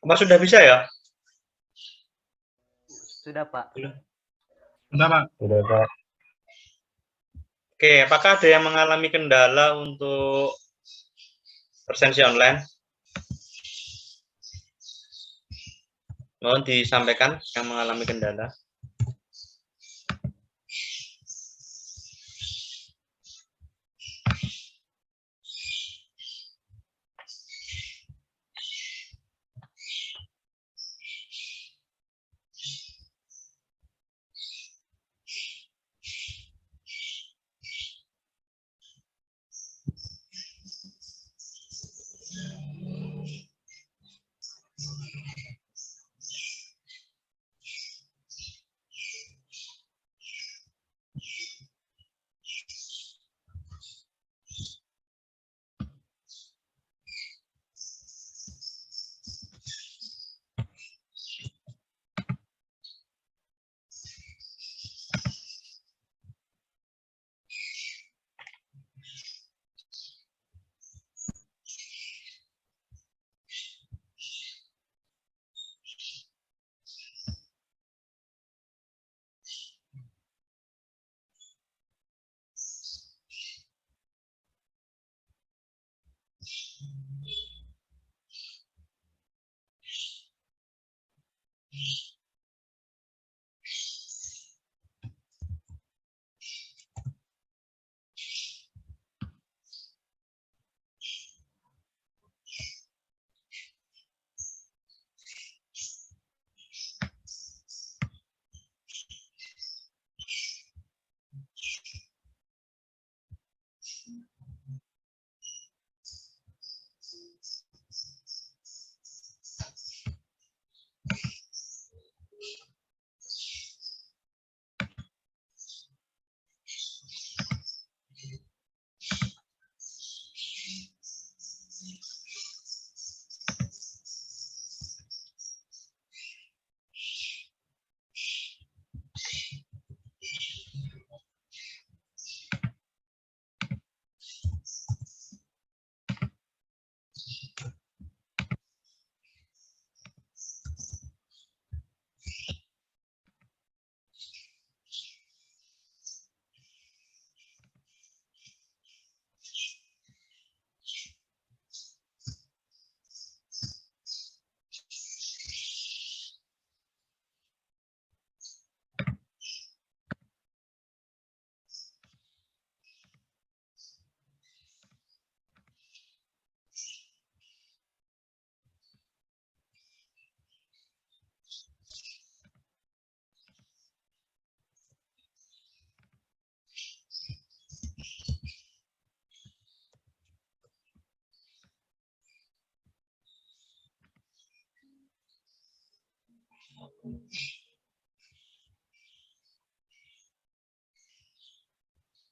Apa sudah bisa ya? Sudah, Pak. Sudah, Pak. Sudah, Pak. Oke, apakah ada yang mengalami kendala untuk presensi online? Mohon disampaikan yang mengalami kendala.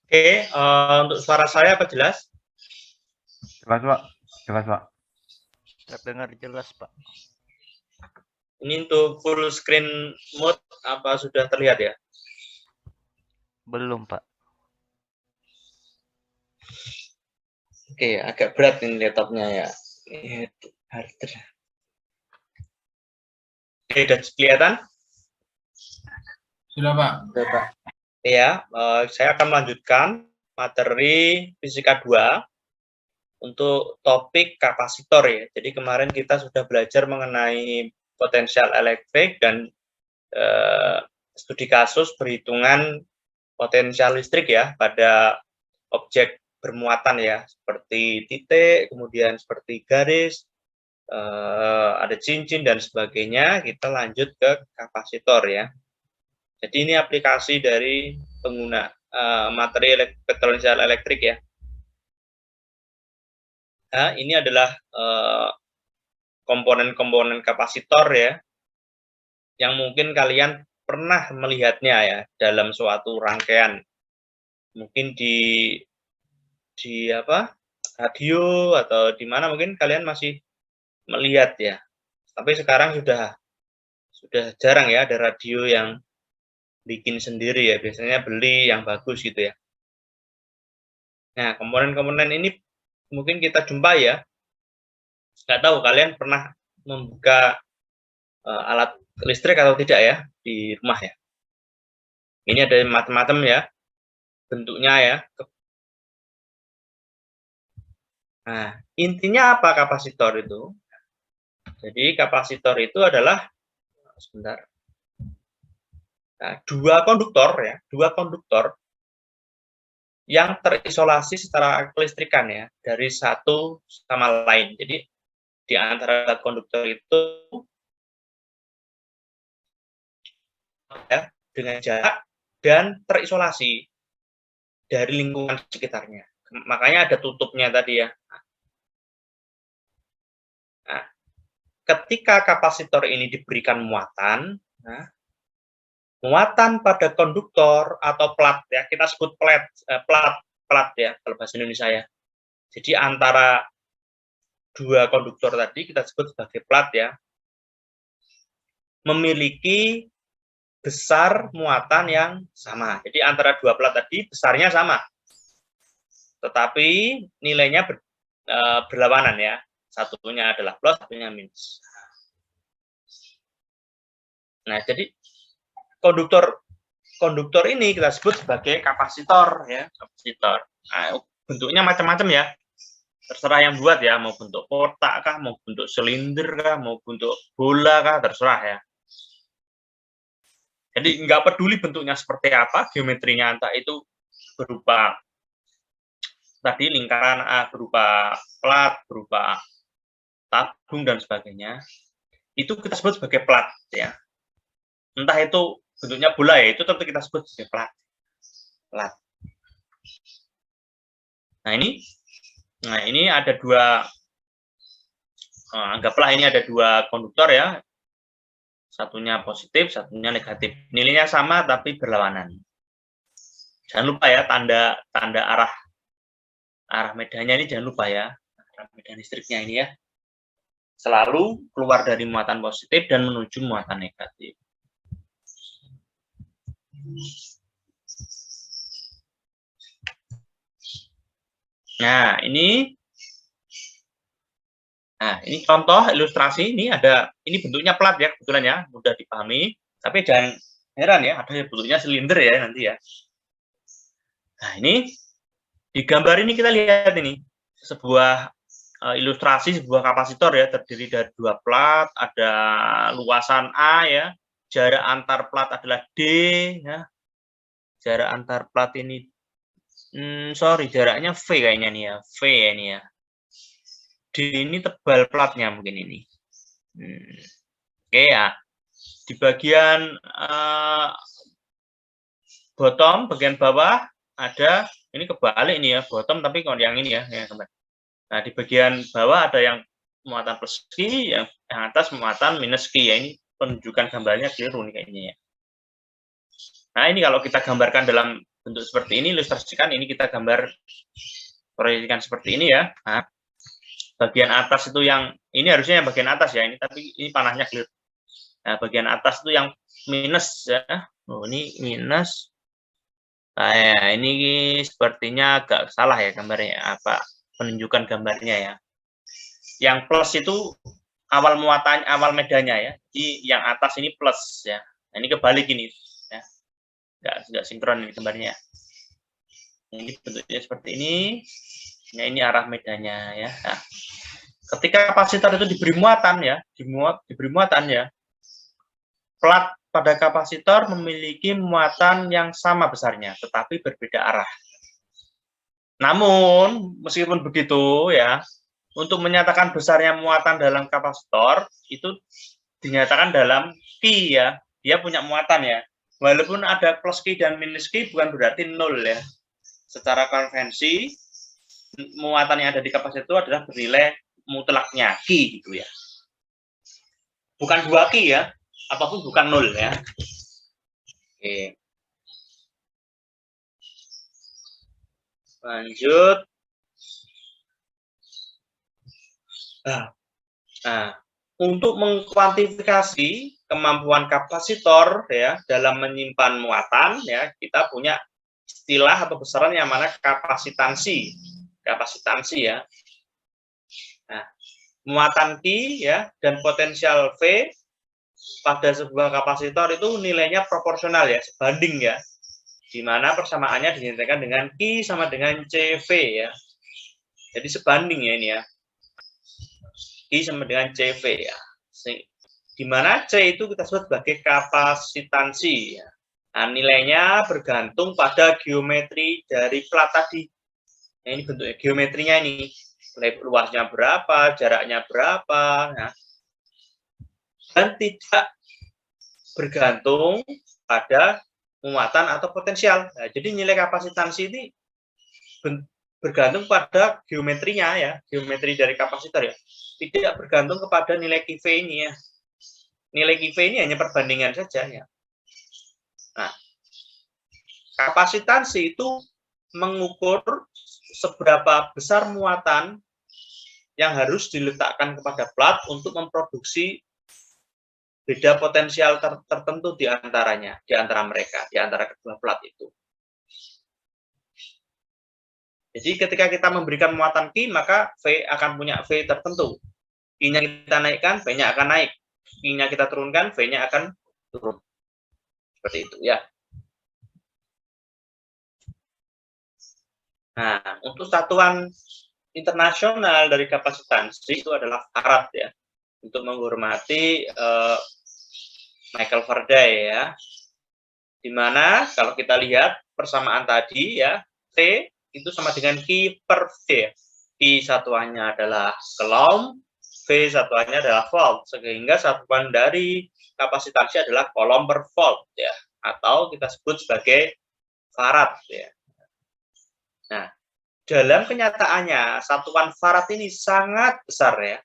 Oke, untuk suara saya apa jelas? Jelas, Pak. Jelas, Pak. Terdengar jelas, Pak. Ini untuk full screen mode apa sudah terlihat ya? Belum, Pak. Oke, agak berat ini laptopnya ya. Harder. Oke, sudah kelihatan? Sudah, Pak. Sudah, Pak. Ya, saya akan melanjutkan materi fisika 2 untuk topik kapasitor ya. Jadi kemarin kita sudah belajar mengenai potensial elektrik dan studi kasus perhitungan potensial listrik ya pada objek bermuatan ya, seperti titik, kemudian seperti garis, ada cincin dan sebagainya. Kita lanjut ke kapasitor ya. Jadi ini aplikasi dari pengguna materi potensial elektrik ya. Nah, ini adalah komponen-komponen kapasitor ya, yang mungkin kalian pernah melihatnya ya dalam suatu rangkaian, mungkin di apa, radio atau di mana mungkin kalian masih melihat ya. Tapi sekarang sudah jarang ya ada radio yang bikin sendiri ya, biasanya beli yang bagus gitu ya. Nah, komponen-komponen ini mungkin kita jumpai ya. Nggak tahu kalian pernah membuka alat listrik atau tidak ya di rumah ya. Ini ada macam-macam ya bentuknya ya. Nah, intinya apa kapasitor itu? Jadi kapasitor itu adalah sebentar. Nah, dua konduktor yang terisolasi secara kelistrikan ya dari satu sama lain. Jadi di antara konduktor itu ya, dengan jarak dan terisolasi dari lingkungan sekitarnya. Makanya ada tutupnya tadi ya. Nah, ketika kapasitor ini diberikan muatan, muatan pada konduktor atau plat ya, kita sebut plat ya kalau bahasa Indonesia ya. Jadi antara dua konduktor tadi kita sebut sebagai plat ya, memiliki besar muatan yang sama. Jadi antara dua plat tadi besarnya sama, tetapi nilainya berlawanan ya. Satunya adalah plus, satunya minus. Nah, jadi konduktor ini kita sebut sebagai kapasitor ya, kapasitor. Nah, bentuknya macam-macam ya. Terserah yang buat ya, mau bentuk kotak kah, mau bentuk silinder kah, mau bentuk bola kah, terserah ya. Jadi nggak peduli bentuknya seperti apa, geometrinya entah itu berupa tadi lingkaran berupa plat, berupa tabung dan sebagainya, itu kita sebut sebagai plat ya. Entah itu bentuknya bola ya, itu tentu kita sebut sebagai plat. Nah ini ada dua, anggaplah ini ada dua konduktor ya, satunya positif, satunya negatif. Nilainya sama tapi berlawanan. Jangan lupa ya tanda arah medannya ini, jangan lupa ya, arah medan listriknya ini ya. Selalu keluar dari muatan positif dan menuju muatan negatif. Nah, ini contoh ilustrasi, ini bentuknya plat ya, kebetulan ya, mudah dipahami. Tapi jangan heran ya, ada bentuknya silinder ya nanti ya. Nah, ini di gambar ini kita lihat ini sebuah ilustrasi sebuah kapasitor ya, terdiri dari dua plat, ada luasan A ya, jarak antar plat adalah D ya. Jarak antar plat ini jaraknya V kayaknya nih ya, V ya ini ya. D ini tebal platnya mungkin ini. Oke ya. Di bagian bottom, bagian bawah ada, ini kebalik ini ya, bottom tapi kalau yang ini ya, Nah, di bagian bawah ada yang muatan plus Q, yang atas muatan minus Q ya. Ini penunjukan gambarnya keliru nih kayaknya ya. Nah, ini kalau kita gambarkan dalam bentuk seperti ini, ilustrasikan ini kita gambar proyeksikan seperti ini ya. Nah, bagian atas itu yang ini harusnya yang bagian atas ya, ini tapi ini panahnya keliru. Nah, bagian atas itu yang minus ya. Oh, ini minus. Nah, ya, ini sepertinya agak salah ya gambarnya, apa penunjukan gambarnya ya. Yang plus itu awal muatan, awal medannya ya. Jadi yang atas ini plus ya. Nah, ini kebalik ini ya. Enggak sinkron ini gambarnya. Ini bentuknya seperti ini. Nah, ini arah medannya ya. Nah, ketika kapasitor itu diberi muatan ya, diberi muatan ya. Plat pada kapasitor memiliki muatan yang sama besarnya, tetapi berbeda arah. Namun, meskipun begitu ya, untuk menyatakan besarnya muatan dalam kapasitor, itu dinyatakan dalam Q ya, dia punya muatan ya. Walaupun ada plus Q dan minus Q, bukan berarti nol ya. Secara konvensi, muatan yang ada di kapasitor itu adalah bernilai mutlaknya Q gitu ya. Bukan 2 Q ya, apapun bukan nol ya. Oke. Lanjut. Nah, untuk mengkuantifikasi kemampuan kapasitor ya dalam menyimpan muatan ya, kita punya istilah atau besaran yang mana kapasitansi. Kapasitansi ya. Nah, muatan Q ya dan potensial V pada sebuah kapasitor itu nilainya proporsional ya, sebanding ya. Di mana persamaannya dinyatakan dengan Q sama dengan CV ya. Jadi sebanding ya ini ya. Q sama dengan CV ya. Di mana C itu kita sebut sebagai kapasitansi ya. Nah, nilainya bergantung pada geometri dari plat tadi. Nah, ini bentuknya geometrinya ini. Luasnya berapa, jaraknya berapa. Nah, dan tidak bergantung pada muatan atau potensial. Nah, jadi nilai kapasitansi ini bergantung pada geometrinya ya, geometri dari kapasitor ya. Tidak bergantung kepada nilai QV ini ya. Nilai QV ini hanya perbandingan saja ya. Nah, kapasitansi itu mengukur seberapa besar muatan yang harus diletakkan kepada plat untuk memproduksi beda potensial tertentu di antaranya, di antara mereka, di antara kedua plat itu. Jadi ketika kita memberikan muatan Q, maka V akan punya V tertentu. Q-nya kita naikkan, V-nya akan naik. Q-nya kita turunkan, V-nya akan turun. Seperti itu ya. Nah, untuk satuan internasional dari kapasitansi itu adalah Farad ya, untuk menghormati Michael Faraday ya, dimana kalau kita lihat persamaan tadi ya, T itu sama dengan Q per V. Q satuannya adalah Coulomb, V satuannya adalah volt, sehingga satuan dari kapasitansi adalah Coulomb per volt ya, atau kita sebut sebagai Farad ya. Nah, dalam kenyataannya satuan Farad ini sangat besar ya,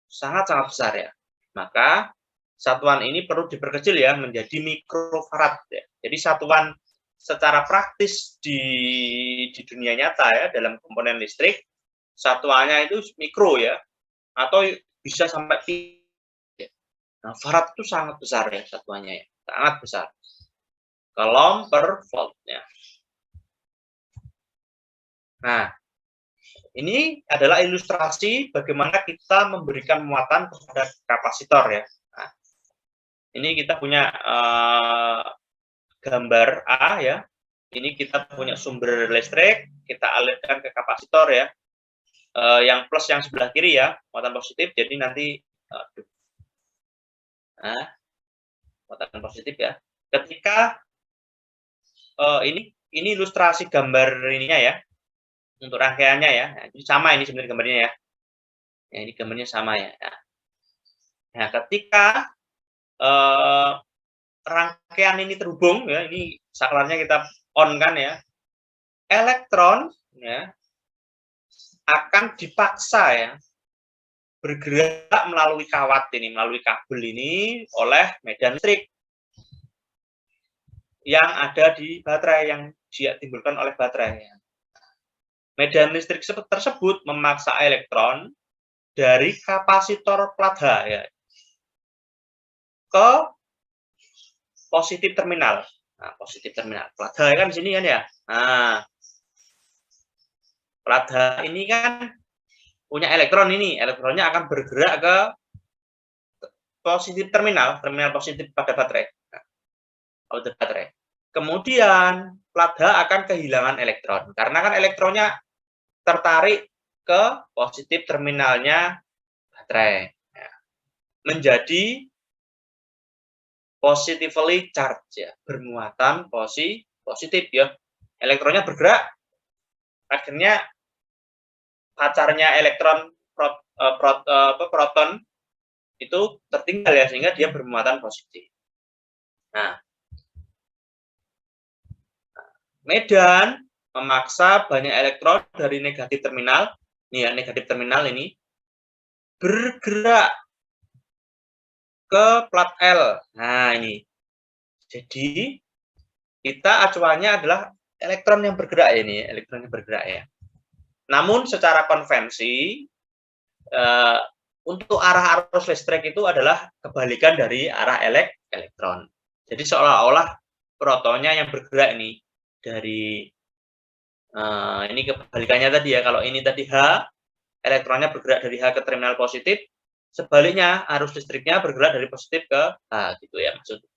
sangat-sangat besar ya. Maka satuan ini perlu diperkecil ya menjadi mikrofarad ya. Jadi satuan secara praktis di dunia nyata ya dalam komponen listrik satuannya itu mikro ya, atau bisa sampai ya. Nah, farad itu sangat besar ya satuannya ya, sangat besar. Coulomb per volt ya. Nah, ini adalah ilustrasi bagaimana kita memberikan muatan kepada kapasitor ya. Nah, ini kita punya gambar A ya. Ini kita punya sumber listrik, kita alirkan ke kapasitor ya. Yang plus yang sebelah kiri ya, muatan positif. Jadi nanti muatan positif ya. Ketika ini ilustrasi gambar ininya ya. Untuk rangkaiannya ya, nah, ini sama ini sebenarnya gambarnya ya. Ya, ini gambarnya sama ya. Nah, ketika rangkaian ini terhubung ya, ini saklarnya kita on kan ya, elektron ya akan dipaksa ya bergerak melalui kawat ini, melalui kabel ini oleh medan listrik yang ada di baterai, yang ditimbulkan oleh baterai ya. Medan listrik tersebut memaksa elektron dari kapasitor plat H ya, ke positif terminal. Nah, positif terminal. Plat H kan di sini kan ya. Nah, plat H ini kan punya elektron ini. Elektronnya akan bergerak ke positif terminal, terminal positif pada baterai. Nah, pada baterai. Kemudian plat H akan kehilangan elektron karena kan elektronnya tertarik ke positif terminalnya baterai ya. Menjadi positively charged ya, bermuatan positif ya. Elektronnya bergerak, akhirnya pacarnya elektron proton itu tertinggal ya, sehingga dia bermuatan positif. Nah, medan memaksa banyak elektron dari negatif terminal, nih ya, negatif terminal ini bergerak ke plat L. Nah, ini. Jadi kita acuannya adalah elektron yang bergerak ini, elektron yang bergerak ya. Namun secara konvensi untuk arah arus listrik itu adalah kebalikan dari arah elektron. Jadi seolah-olah protonnya yang bergerak ini dari ini kebalikannya tadi ya. Kalau ini tadi H, elektronnya bergerak dari H ke terminal positif, sebaliknya arus listriknya bergerak dari positif ke H gitu ya maksudnya.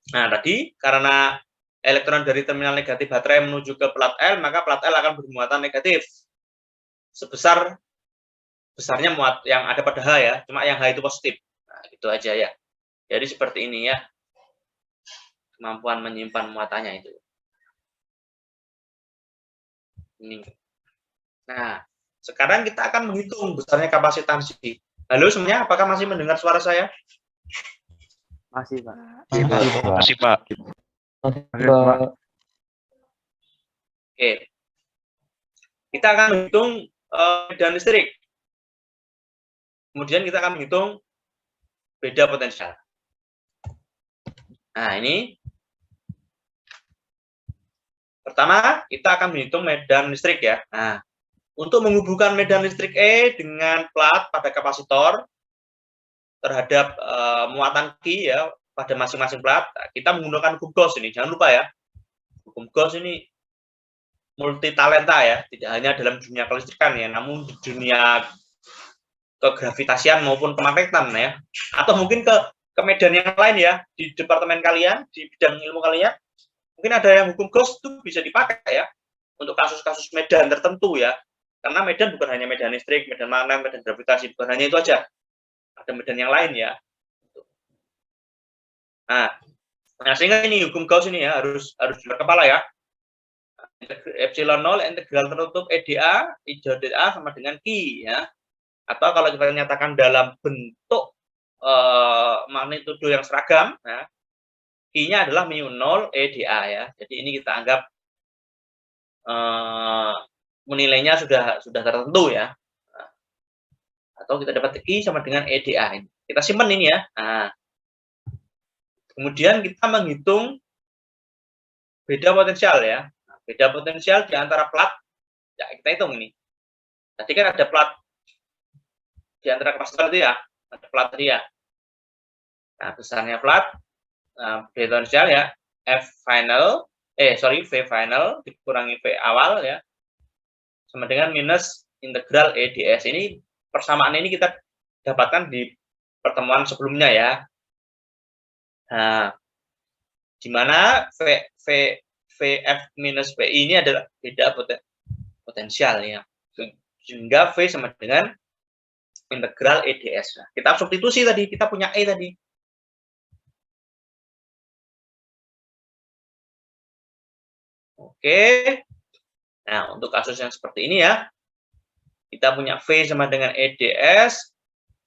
Nah, tadi karena elektron dari terminal negatif baterai menuju ke plat L, maka plat L akan bermuatan negatif. Besarnya muat yang ada pada H ya, cuma yang H itu positif. Nah, gitu aja ya. Jadi seperti ini ya. Kemampuan menyimpan muatannya itu. Ini. Nah, sekarang kita akan menghitung besarnya kapasitansi. Halo semuanya, apakah masih mendengar suara saya? Masih, Pak. Masih, Pak. Oke. Kita akan menghitung medan listrik. Kemudian kita akan menghitung beda potensial. Nah, ini. Pertama, kita akan menghitung medan listrik ya. Nah, untuk menghubungkan medan listrik E dengan plat pada kapasitor, terhadap muatan Q ya pada masing-masing plat, kita menggunakan hukum Gauss ini. Jangan lupa ya, hukum Gauss ini multi talenta ya, tidak hanya dalam dunia kelistrikan ya, namun di dunia kegravitasian maupun kemagnetan ya, atau mungkin ke medan yang lain ya, di departemen kalian, di bidang ilmu kalian, mungkin ada yang hukum Gauss itu bisa dipakai ya untuk kasus-kasus medan tertentu ya, karena medan bukan hanya medan listrik, medan magnet, medan gravitasi, bukan hanya itu aja. Ada medan yang lain ya. Nah, sehingga ini hukum Gauss ini ya harus di luar kepala ya. Epsilon 0 integral tertutup EdA, I dA sama dengan Q ya. Atau kalau kita nyatakan dalam bentuk magnitudo yang seragam, ya, Q-nya adalah mu0 EdA ya. Jadi ini kita anggap nilainya sudah tertentu ya. Atau kita dapat Q sama dengan EdA ini. Kita simpan ini ya. Nah, kemudian kita menghitung beda potensial ya. Nah, beda potensial di antara plat. Ya, kita hitung ini. Tadi kan ada plat di antara kapasitor itu ya. Ada plat tadi ya. Nah, besarnya plat. Nah, beda potensial ya. V final dikurangi V awal ya. Sama dengan minus integral EdS. Ini persamaan ini kita dapatkan di pertemuan sebelumnya ya. Nah, di mana VF minus VI ini adalah beda potensial ya. Sehingga V sama dengan integral EdS. Nah, kita substitusi tadi, kita punya E tadi. Oke. Nah, untuk kasus yang seperti ini ya, kita punya V sama dengan EdS,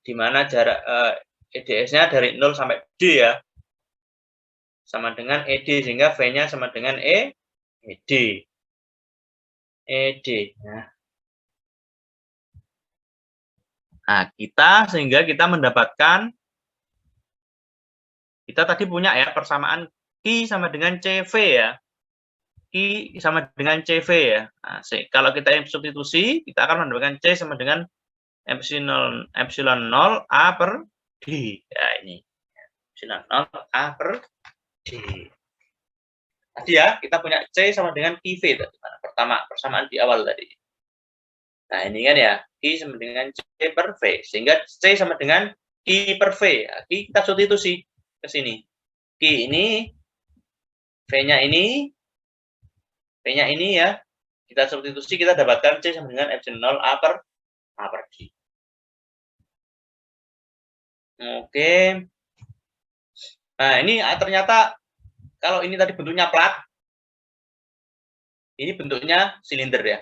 di mana jarak EdS-nya dari 0 sampai D ya, sama dengan ED, sehingga V-nya sama dengan ED. Nah, sehingga kita mendapatkan, kita tadi punya ya persamaan Q sama dengan CV ya. Q sama dengan CV ya. Nah, kalau kita substitusi, kita akan mendapatkan C sama dengan epsilon 0 A per D. Ya, ini. Epsilon 0 A per D. Tadi ya, kita punya C sama dengan QV tadi. Pertama, persamaan di awal tadi. Nah, ini kan ya, Q sama dengan C per V. Sehingga C sama dengan Q per V. Ya, Q kita substitusi ke sini. Q ini, V-nya ini, V-nya ini ya, kita substitusi, kita dapatkan C sama dengan epsilon 0 A per D. Oke. Nah, ini ternyata kalau ini tadi bentuknya plat, ini bentuknya silinder ya.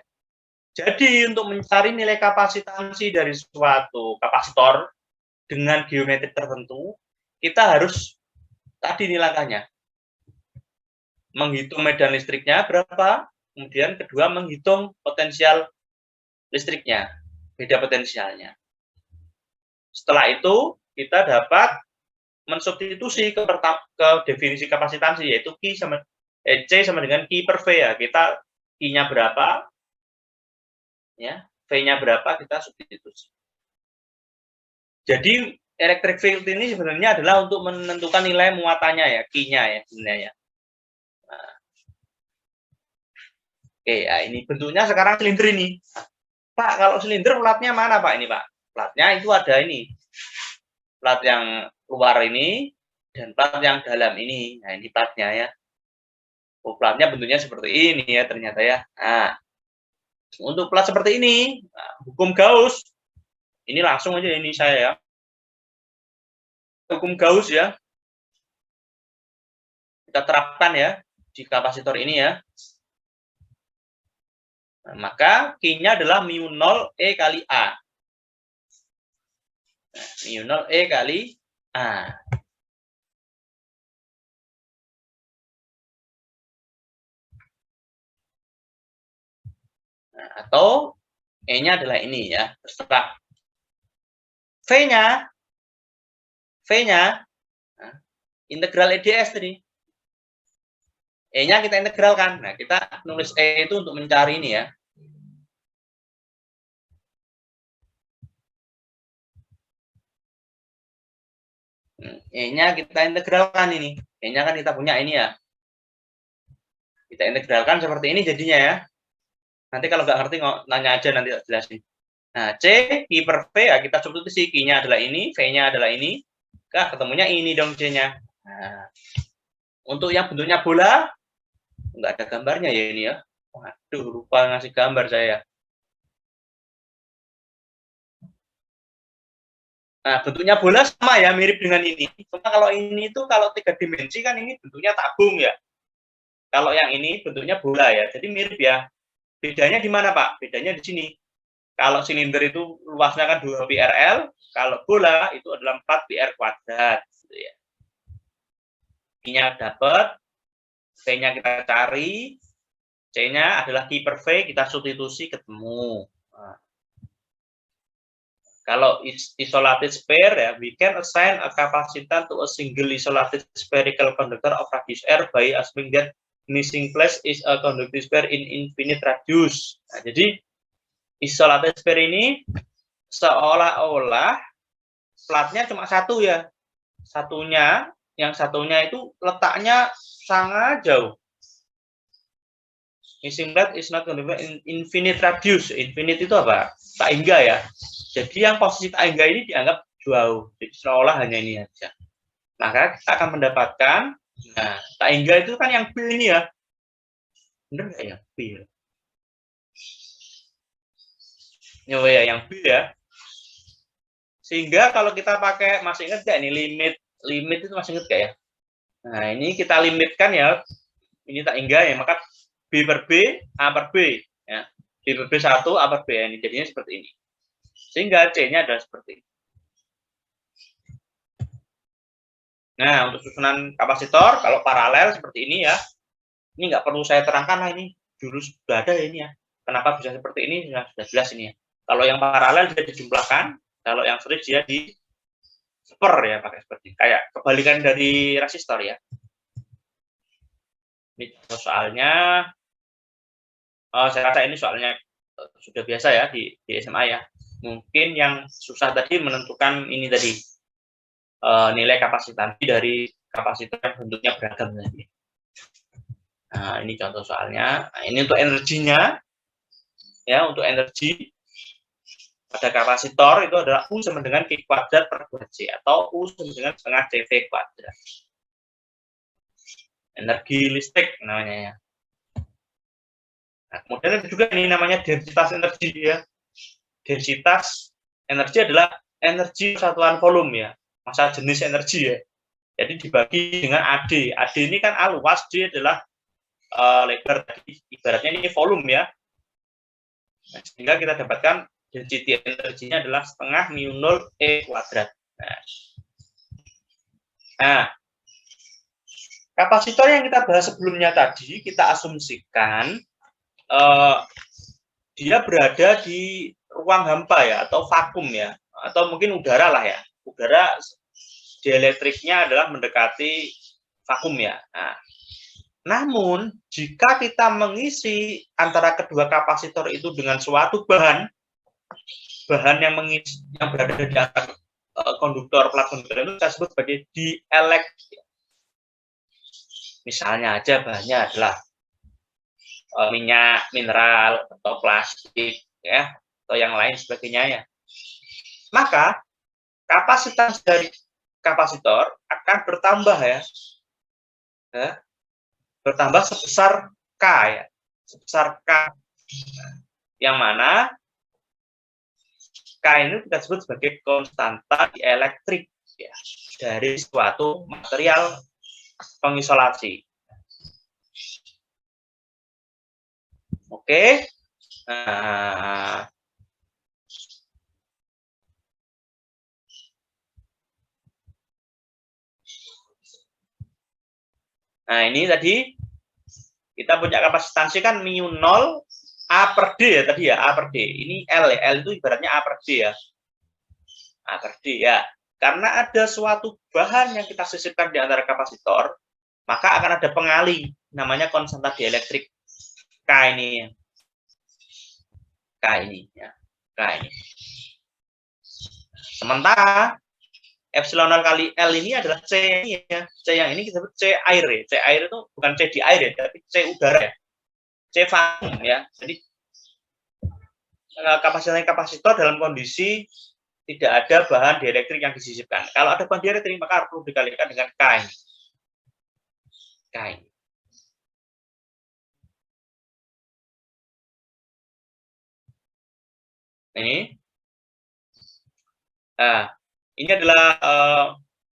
Jadi untuk mencari nilai kapasitansi dari suatu kapasitor dengan geometri tertentu, kita harus tadi nih langkahnya. Menghitung medan listriknya berapa, kemudian kedua menghitung potensial listriknya, beda potensialnya. Setelah itu kita dapat mensubstitusi ke definisi kapasitansi, yaitu Q sama C sama dengan Q per V ya. Kita Q-nya berapa, ya, V-nya berapa, kita substitusi. Jadi electric field ini sebenarnya adalah untuk menentukan nilai muatannya ya, Q-nya ya sebenarnya. Nah. Oke, ya ini bentuknya sekarang silinder ini. Pak, kalau silinder platnya mana Pak ini Pak? Platnya itu ada ini. Plat yang luar ini dan plat yang dalam ini. Nah, ini platnya ya. Oh, platnya bentuknya seperti ini ya ternyata ya. Nah, untuk plat seperti ini, nah, hukum Gauss. Ini langsung aja ini saya ya. Hukum Gauss ya. Kita terapkan ya di kapasitor ini ya. Nah, maka Q-nya adalah mu 0 E kali A. Nah, mu 0 E kali A. Nah, atau E-nya adalah ini ya, terserah. V-nya nah, integral EDS tadi. E-nya kita integralkan. Nah, kita nulis E itu untuk mencari ini ya. E-nya kita integralkan ini. E-nya kan kita punya ini ya. Kita integralkan seperti ini jadinya ya. Nanti kalau nggak ngerti nanya aja, nanti tak jelasin. Nah, C, Q per V ya kita substitusi. Q-nya adalah ini, V-nya adalah ini. Nah, ketemunya ini dong C-nya. Nah, untuk yang bentuknya bola, nggak ada gambarnya ya ini ya. Waduh, lupa ngasih gambar saya. Nah, bentuknya bola sama ya, mirip dengan ini. Cuma kalau ini tuh kalau 3 dimensi kan ini bentuknya tabung ya. Kalau yang ini bentuknya bola ya. Jadi mirip ya. Bedanya di mana, Pak? Bedanya di sini. Kalau silinder itu luasnya kan 2 pi RL, kalau bola itu adalah 4 pi R kuadrat. Gitu ya. I-nya dapat, V-nya kita cari, C-nya adalah Q per V, kita substitusi ketemu. Nah. Kalau isolated sphere ya, we can assign a capacitance to a single isolated spherical conductor of radius R by assuming that missing place is a conductive sphere in infinite radius. Nah, jadi isolated sphere ini seolah-olah platnya cuma satu ya. Yang satunya itu letaknya sangat jauh. Missing plate is not conductive in infinite radius. Infinite itu apa? Tak hingga ya. Jadi yang posisi tak hingga ini dianggap jauh. Jadi seolah hanya ini aja. Maka kita akan mendapatkan, nah, tak hingga itu kan yang B ini ya. Bener nggak ya? B ya? Oh ya, yang B ya. Sehingga kalau kita pakai, masih ingat nggak ini limit itu masih ingat nggak ya? Nah, ini kita limitkan ya. Ini tak hingga ya, maka B per B, A per B. Ya. B per B 1, A per B. Ini jadinya seperti ini. Sehingga C-nya adalah seperti ini. Nah, untuk susunan kapasitor, kalau paralel seperti ini ya, ini nggak perlu saya terangkan lah ini. Dulu sudah ada ya ini ya. Kenapa bisa seperti ini, sudah jelas ini ya. Kalau yang paralel dia dijumlahkan, kalau yang series dia di seper ya, pakai seperti kayak kebalikan dari resistor ya. Ini soalnya, saya rasa ini soalnya sudah biasa ya di SMA ya. Mungkin yang susah tadi menentukan ini tadi nilai kapasitansi dari kapasitor yang bentuknya beragam tadi. Nah, ini contoh soalnya. Nah, ini untuk energinya ya, untuk energi pada kapasitor itu adalah U sama dengan Q kuadrat per 2C atau U sama dengan setengah CV kuadrat. Energi listrik namanya ya. Nah, kemudian ada juga ini namanya densitas energi ya. Densitas energi adalah energi satuan volume ya, massa jenis energi ya. Jadi dibagi dengan AD. AD ini kan A luas, D adalah lebar. Ibaratnya ini volume ya. Nah, sehingga kita dapatkan density energinya adalah setengah mu 0 E kuadrat. Nah, kapasitor yang kita bahas sebelumnya tadi, kita asumsikan dia berada di ruang hampa ya, atau vakum ya, atau mungkin udara lah ya. Udara dielektriknya adalah mendekati vakum ya. Nah, namun jika kita mengisi antara kedua kapasitor itu dengan suatu bahan yang mengisi yang berada di atas konduktor plat konduktor itu kita sebut sebagai dielektrik. Misalnya aja bahannya adalah minyak, mineral, atau plastik, ya, atau yang lain sebagainya ya. Maka kapasitas dari kapasitor akan bertambah ya, bertambah sebesar K ya, sebesar K, yang mana K ini kita sebut sebagai konstanta dielektrik ya, dari suatu material pengisolasi. Oke. Nah, ini tadi kita punya kapasitansi kan mu 0 A per D ya tadi ya, A per D. Ini L ya, L itu ibaratnya A per D ya. A per D ya. Karena ada suatu bahan yang kita sisipkan di antara kapasitor, maka akan ada pengali, namanya konstanta dielektrik K ini ya. K ini ya. K ini. Sementara epsilon 0 kali L ini adalah C ya. C yang ini kita sebut C air ya. C air itu bukan C di air ya, tapi C udara ya. C vakum ya. Jadi kapasitor dalam kondisi tidak ada bahan dielektrik yang disisipkan. Kalau ada bahan dielektrik maka perlu dikalikan dengan K ini. K ini. Ini adalah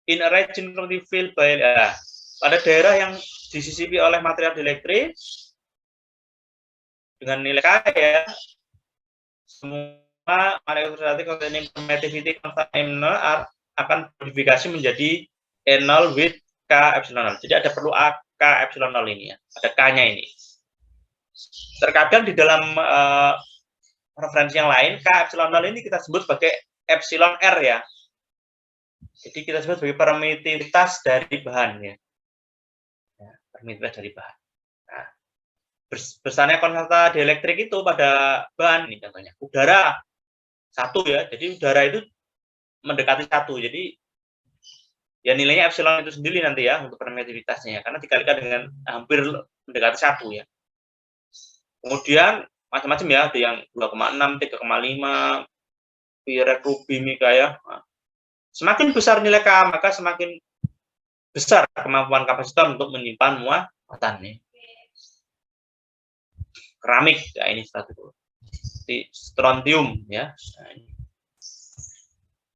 in a region filled by pada daerah yang disisipi oleh material dielektrik dengan nilai K ya, semua material containing permittivity constant M0 akan modifikasi menjadi E0 with K epsilon 0. Jadi ada perlu K epsilon 0 ini ya, ada K-nya ini. Terkadang di dalam referensi yang lain, K epsilon 0 ini kita sebut sebagai epsilon R ya. Jadi kita sebut sebagai permitivitas dari bahan ya. Permitivitas dari bahan. Nah, besarnya konstanta dielektrik itu pada bahan ini contohnya. Udara 1 ya. Jadi udara itu mendekati 1. Jadi ya nilainya epsilon itu sendiri nanti ya untuk permitivitasnya ya. Karena dikalikan dengan hampir mendekati 1 ya. Kemudian macam-macam ya, ada yang 2,6, 3,5, Pirek, Rubimika ya. Nah, semakin besar nilai K, maka semakin besar kemampuan kapasitor untuk menyimpan muatan nih. Keramik, ya ini satu. Strontium ya. Nah, ini.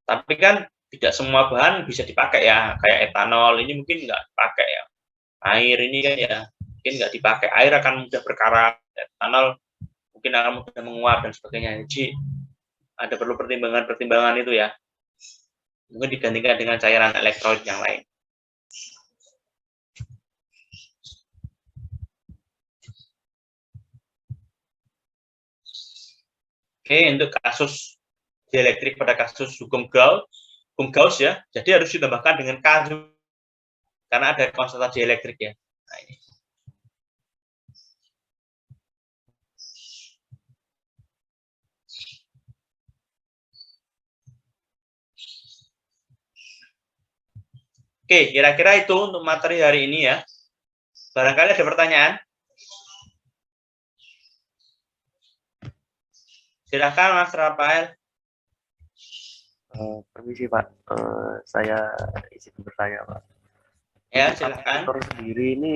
Tapi kan tidak semua bahan bisa dipakai ya, kayak etanol ini mungkin nggak dipakai ya. Air ini kan ya mungkin nggak dipakai. Air akan mudah berkarat, etanol mungkin akan mudah menguap dan sebagainya. Jadi ada perlu pertimbangan itu ya. Mungkin digantikan dengan cairan elektrolit yang lain. Oke, untuk kasus dielektrik pada kasus hukum Gauss ya, jadi harus ditambahkan dengan K karena ada konstanta dielektrik ya. Nah, ini. Oke, kira-kira itu untuk materi hari ini ya. Barangkali ada pertanyaan? Silakan Mas Rafael. Permisi Pak, saya izin bertanya Pak. Ya, silakan. Kapasitor sendiri ini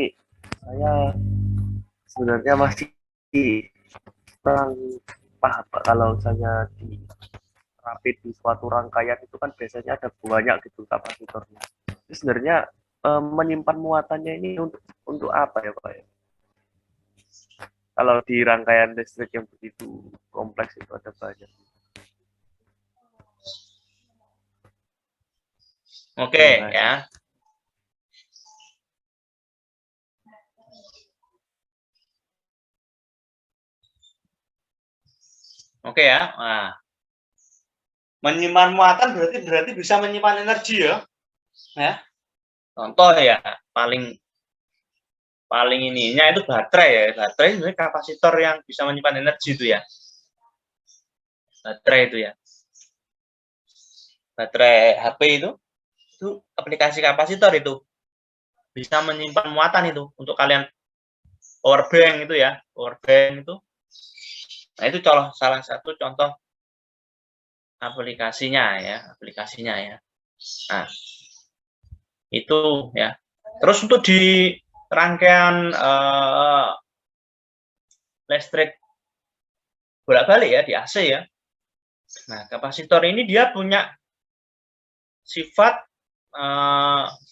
saya sebenarnya masih kurang paham Pak. Kalau saya dirapit di suatu rangkaian itu kan biasanya ada banyak gitu kapasitornya. Itu sebenarnya menyimpan muatannya ini untuk apa ya Pak? Kalau di rangkaian listrik yang begitu kompleks itu ada banyak. Oke, ya. Oke ya. Nah, menyimpan muatan berarti bisa menyimpan energi ya. Ya. Contoh ya, paling ininya itu baterai ya. Baterai sebenarnya kapasitor yang bisa menyimpan energi itu ya. Baterai itu ya. Baterai HP itu aplikasi kapasitor itu. Bisa menyimpan muatan itu untuk kalian power bank itu ya. Power bank itu. Nah, itu salah satu contoh aplikasinya ya. Nah, itu ya. Terus untuk di rangkaian listrik bolak-balik ya, di AC ya. Nah, kapasitor ini dia punya sifat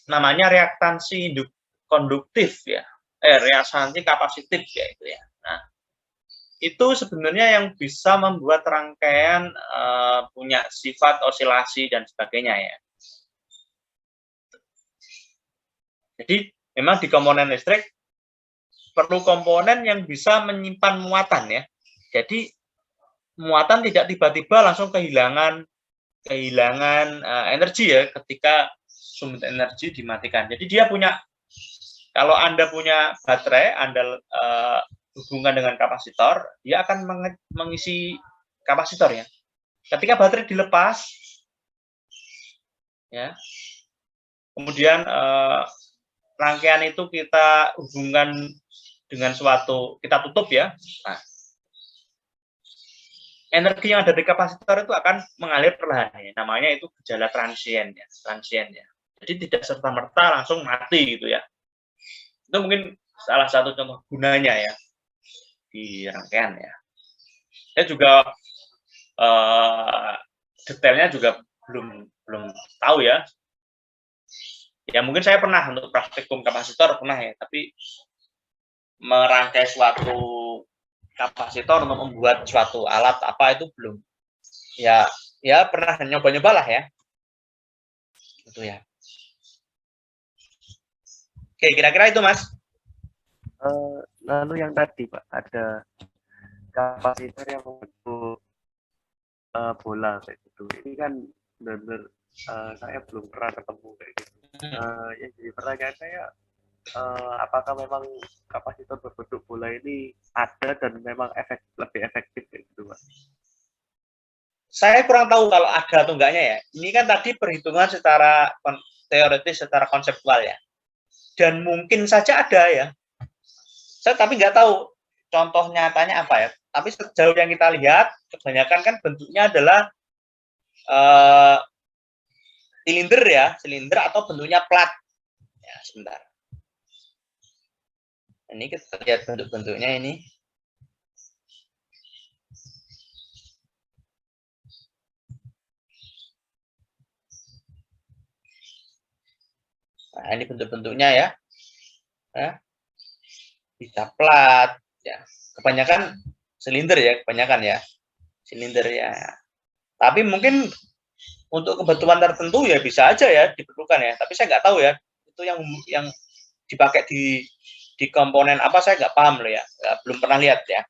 namanya reaktansi konduktif ya. Reaktansi kapasitif ya itu ya. Nah, itu sebenarnya yang bisa membuat rangkaian punya sifat osilasi dan sebagainya ya. Jadi memang di komponen listrik perlu komponen yang bisa menyimpan muatan ya. Jadi muatan tidak tiba-tiba langsung kehilangan energi ya ketika sumber energi dimatikan. Jadi dia punya, kalau Anda punya baterai, Anda hubungan dengan kapasitor, dia akan mengisi kapasitor ya. Ketika baterai dilepas, ya, kemudian rangkaian itu kita hubungkan dengan suatu, kita tutup ya. Nah, energi yang ada di kapasitor itu akan mengalir perlahan ya. Namanya itu gejala transien ya. Jadi tidak serta-merta langsung mati gitu ya. Itu mungkin salah satu contoh gunanya ya di rangkaian ya. Saya juga detailnya juga belum tahu ya. Ya mungkin saya pernah untuk praktikum kapasitor pernah ya, tapi merangkai suatu kapasitor untuk membuat suatu alat apa itu belum. Ya pernah nyoba-nyoba lah ya. Itu ya. Oke, kira-kira itu Mas. Lalu yang tadi Pak, ada kapasitor yang membentuk bola kayak gitu. Ini kan benar-benar saya belum pernah ketemu kayak gitu. Yang jadi pertanyaan saya, apakah memang kapasitor berbentuk bola ini ada dan memang lebih efektif kayak gitu Pak? Saya kurang tahu kalau ada atau enggaknya ya. Ini kan tadi perhitungan secara teoritis, secara konseptual ya. Dan mungkin saja ada ya. Saya tapi nggak tahu contoh nyatanya apa ya. Tapi sejauh yang kita lihat, kebanyakan kan bentuknya adalah silinder atau bentuknya plat. Ya, sebentar. Ini kita lihat bentuk-bentuknya ini. Nah, ini bentuk-bentuknya ya. Bisa plat ya. Kebanyakan silinder ya, Silinder ya. Tapi mungkin untuk kebutuhan tertentu ya bisa aja ya diperlukan ya. Tapi saya nggak tahu ya. Itu yang dipakai di komponen apa saya nggak paham loh ya. Belum pernah lihat ya.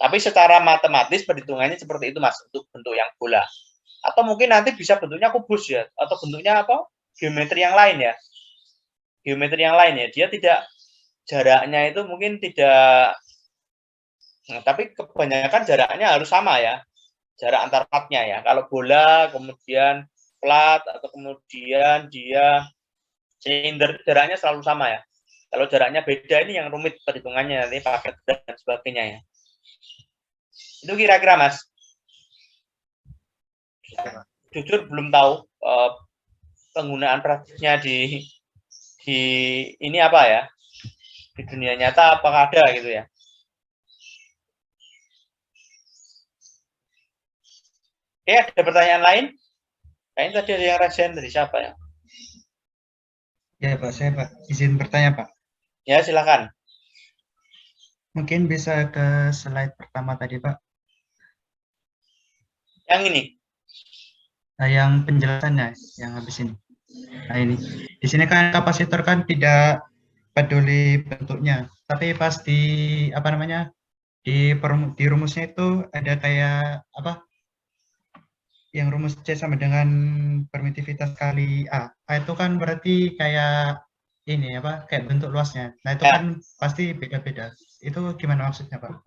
Tapi secara matematis perhitungannya seperti itu Mas, untuk bentuk yang bola. Atau mungkin nanti bisa bentuknya kubus ya, atau bentuknya apa? Geometri yang lain ya. Dia tidak, jaraknya itu mungkin tidak, nah, tapi kebanyakan jaraknya harus sama ya. Jarak antar platnya ya. Kalau bola kemudian plat atau kemudian dia silinder, jaraknya selalu sama ya. Kalau jaraknya beda ini yang rumit perhitungannya, nanti pakai dan sebagainya ya. Itu kira-kira Mas. Jujur belum tahu penggunaan praktisnya di ini apa ya, di dunia nyata apakah ada gitu ya. Oke, ada pertanyaan lain? Kayaknya tadi ada yang resen dari siapa ya? Ya Pak, saya Pak, izin bertanya Pak. Ya silakan. Mungkin bisa ke slide pertama tadi Pak. Yang ini. Nah, yang penjelasannya yang habis ini. Nah ini, di sini kan kapasitor kan tidak peduli bentuknya, tapi pas di apa namanya di rumusnya itu ada kayak apa? yang rumus C sama dengan permitivitas kali A. A itu kan berarti kayak ini apa? Kayak bentuk luasnya. Nah, itu Ya. kan pasti beda-beda. Itu gimana maksudnya, Pak?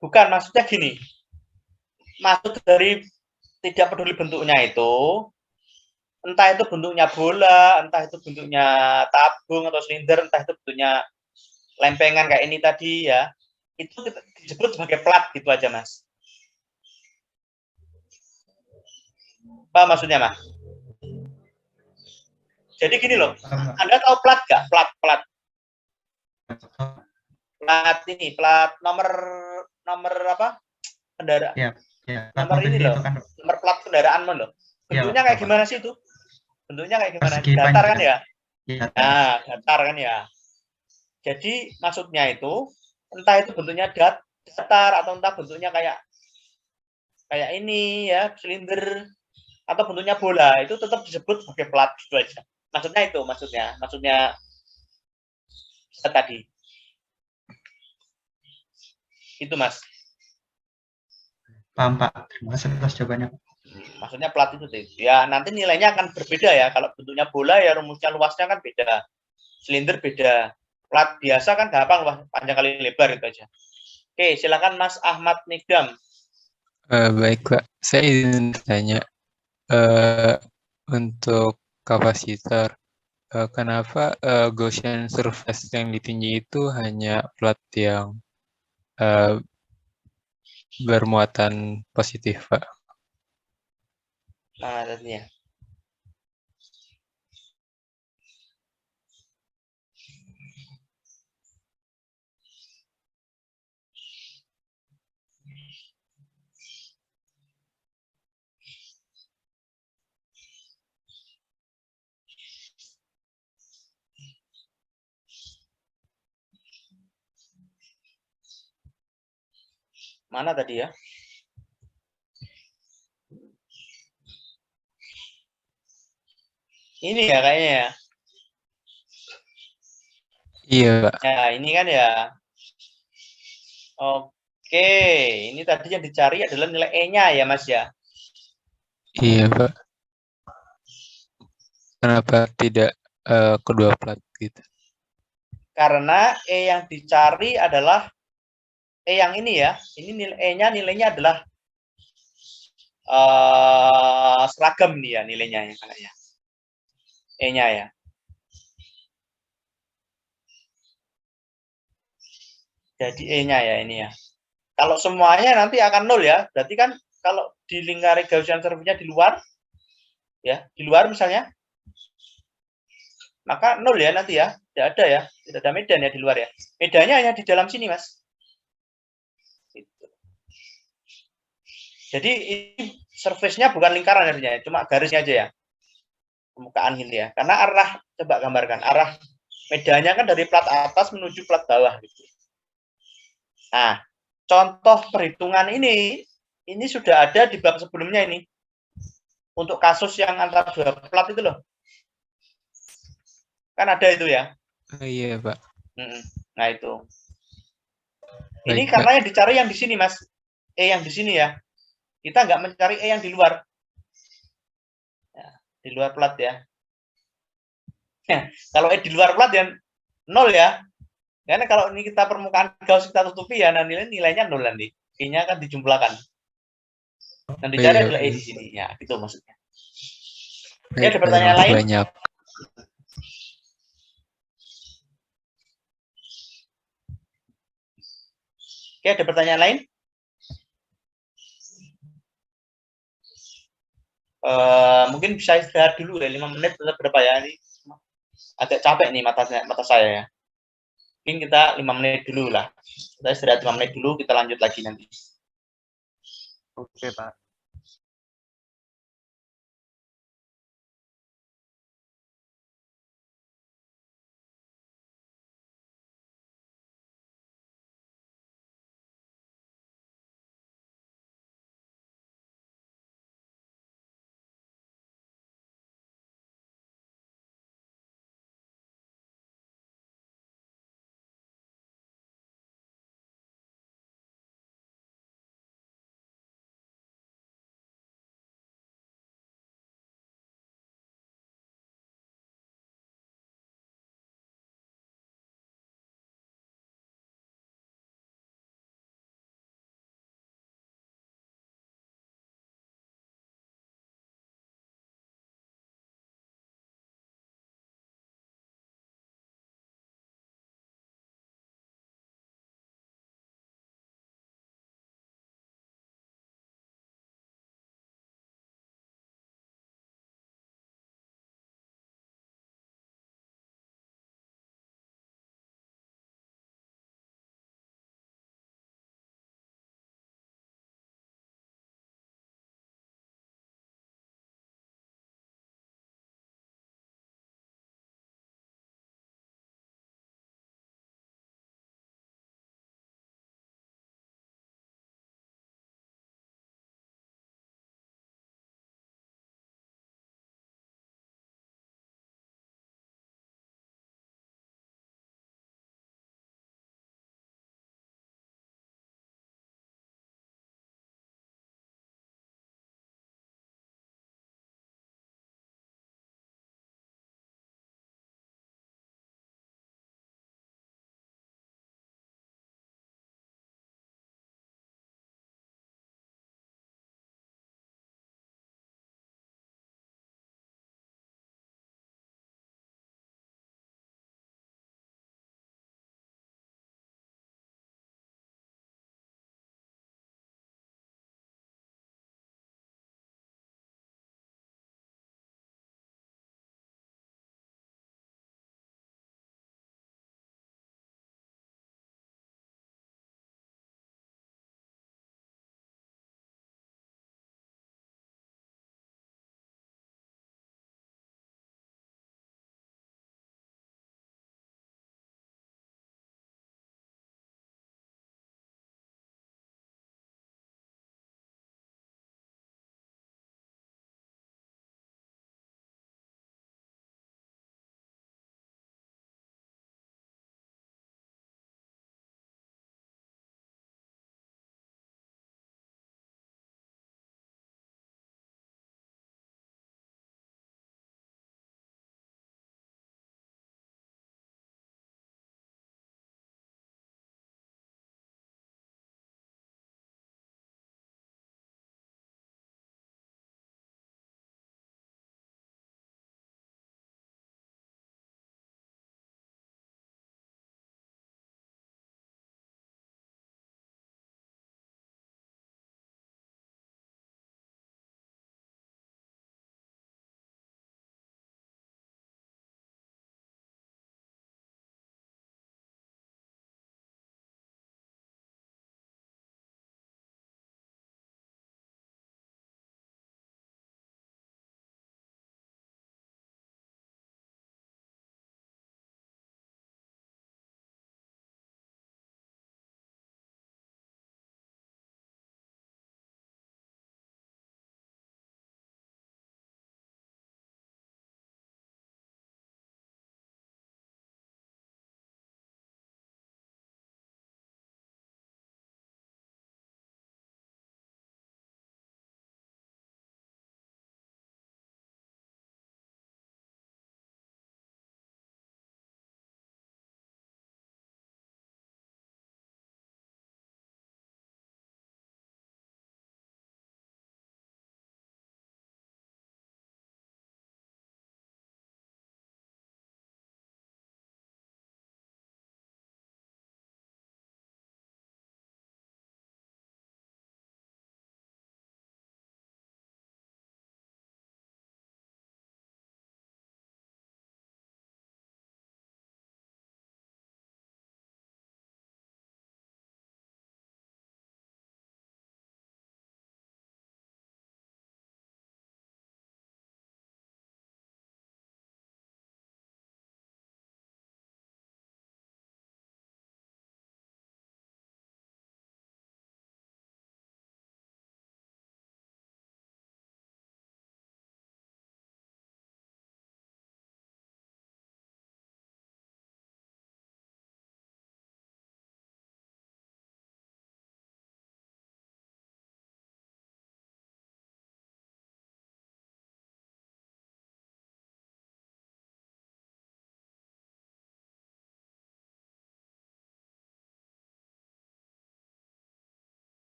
Bukan, maksudnya gini. Maksud dari tidak peduli bentuknya itu, entah itu bentuknya bola, entah itu bentuknya tabung atau silinder, entah itu bentuknya lempengan kayak ini tadi ya, itu disebut sebagai plat gitu aja, Mas. Apa maksudnya, Mas? Jadi gini loh, Anda tahu plat nggak? Plat ini, plat nomor apa? Kendaraan. Ya, ya. Plat Nomor ini mobil loh, itu kan, nomor plat kendaraan loh. ya, Bentuknya kayak Pak. gimana sih itu? Bentuknya kayak gimana? Persegi Datar kan panjang. ya? Ya, Nah, datar kan ya. Jadi maksudnya itu entah itu bentuknya datar atau entah bentuknya kayak ini ya, silinder atau bentuknya bola, itu tetap disebut sebagai plat gitu aja. Maksudnya itu, maksudnya tadi. Itu, Mas. paham, Pak. Terima kasih atas jawabannya. Maksudnya plat itu sih. Ya, nanti nilainya akan berbeda ya. Kalau bentuknya bola ya rumusnya luasnya kan beda. Silinder beda. Plat biasa kan gampang, panjang kali lebar itu aja. Oke, silakan Mas Ahmad Nigdam. Baik, Pak. Saya ingin tanya, eh, untuk kapasitor, kenapa Gaussian surface yang ditinjau itu hanya plat yang eh, bermuatan positif, Pak? Nah, tadinya. Mana tadi ya? Ini ya kayaknya ya. Iya, Pak. Ya, ini kan ya. Oke, ini tadi yang dicari adalah nilai E-nya ya, Mas ya. Iya, Pak. Kenapa tidak kedua plat gitu? Karena E yang dicari adalah E yang ini ya. Ini nilai E-nya nilainya adalah seragam nih ya nilainya ya kayaknya. E-nya ya. Jadi E-nya ya ini ya. Kalau semuanya nanti akan 0 ya. Berarti kan kalau di lingkari Gaussian surface-nya di luar ya, di luar misalnya, maka 0 ya nanti ya. Tidak ada ya. Tidak ada medan ya di luar ya. Medannya hanya di dalam sini, Mas. Gitu. Jadi ini surface-nya bukan lingkaran artinya, cuma garisnya aja ya. Permukaan gitu ya. Karena arah, coba gambarkan, arah medannya kan dari plat atas menuju plat bawah gitu. Nah, contoh perhitungan ini sudah ada di bab sebelumnya ini. Untuk kasus yang antara dua plat itu loh. Kan ada itu ya. Iya, Pak. Nah, itu. Ini Baik, karena Pak. yang dicari yang di sini, Mas. E yang di sini ya. Kita nggak mencari E yang di luar. Ya, di luar plat ya. Kalau E di luar plat ya 0 ya. Karena kalau ini kita permukaan Gauss kita tutupi ya, nah nilainya 0 nanti. E-nya kan dijumlahkan. Yang dicari Iya, adalah E baik. di sini. Ya, itu maksudnya. Oke, Baik, ada Pak. pertanyaan Terima kasih lain? banyak. Oke, ada pertanyaan lain? Mungkin bisa istirahat dulu ya, 5 menit atau berapa ya? Ini agak capek nih mata saya ya. Mungkin kita 5 menit dulu lah. Kita istirahat 5 menit dulu, kita lanjut lagi nanti. Oke, Pak.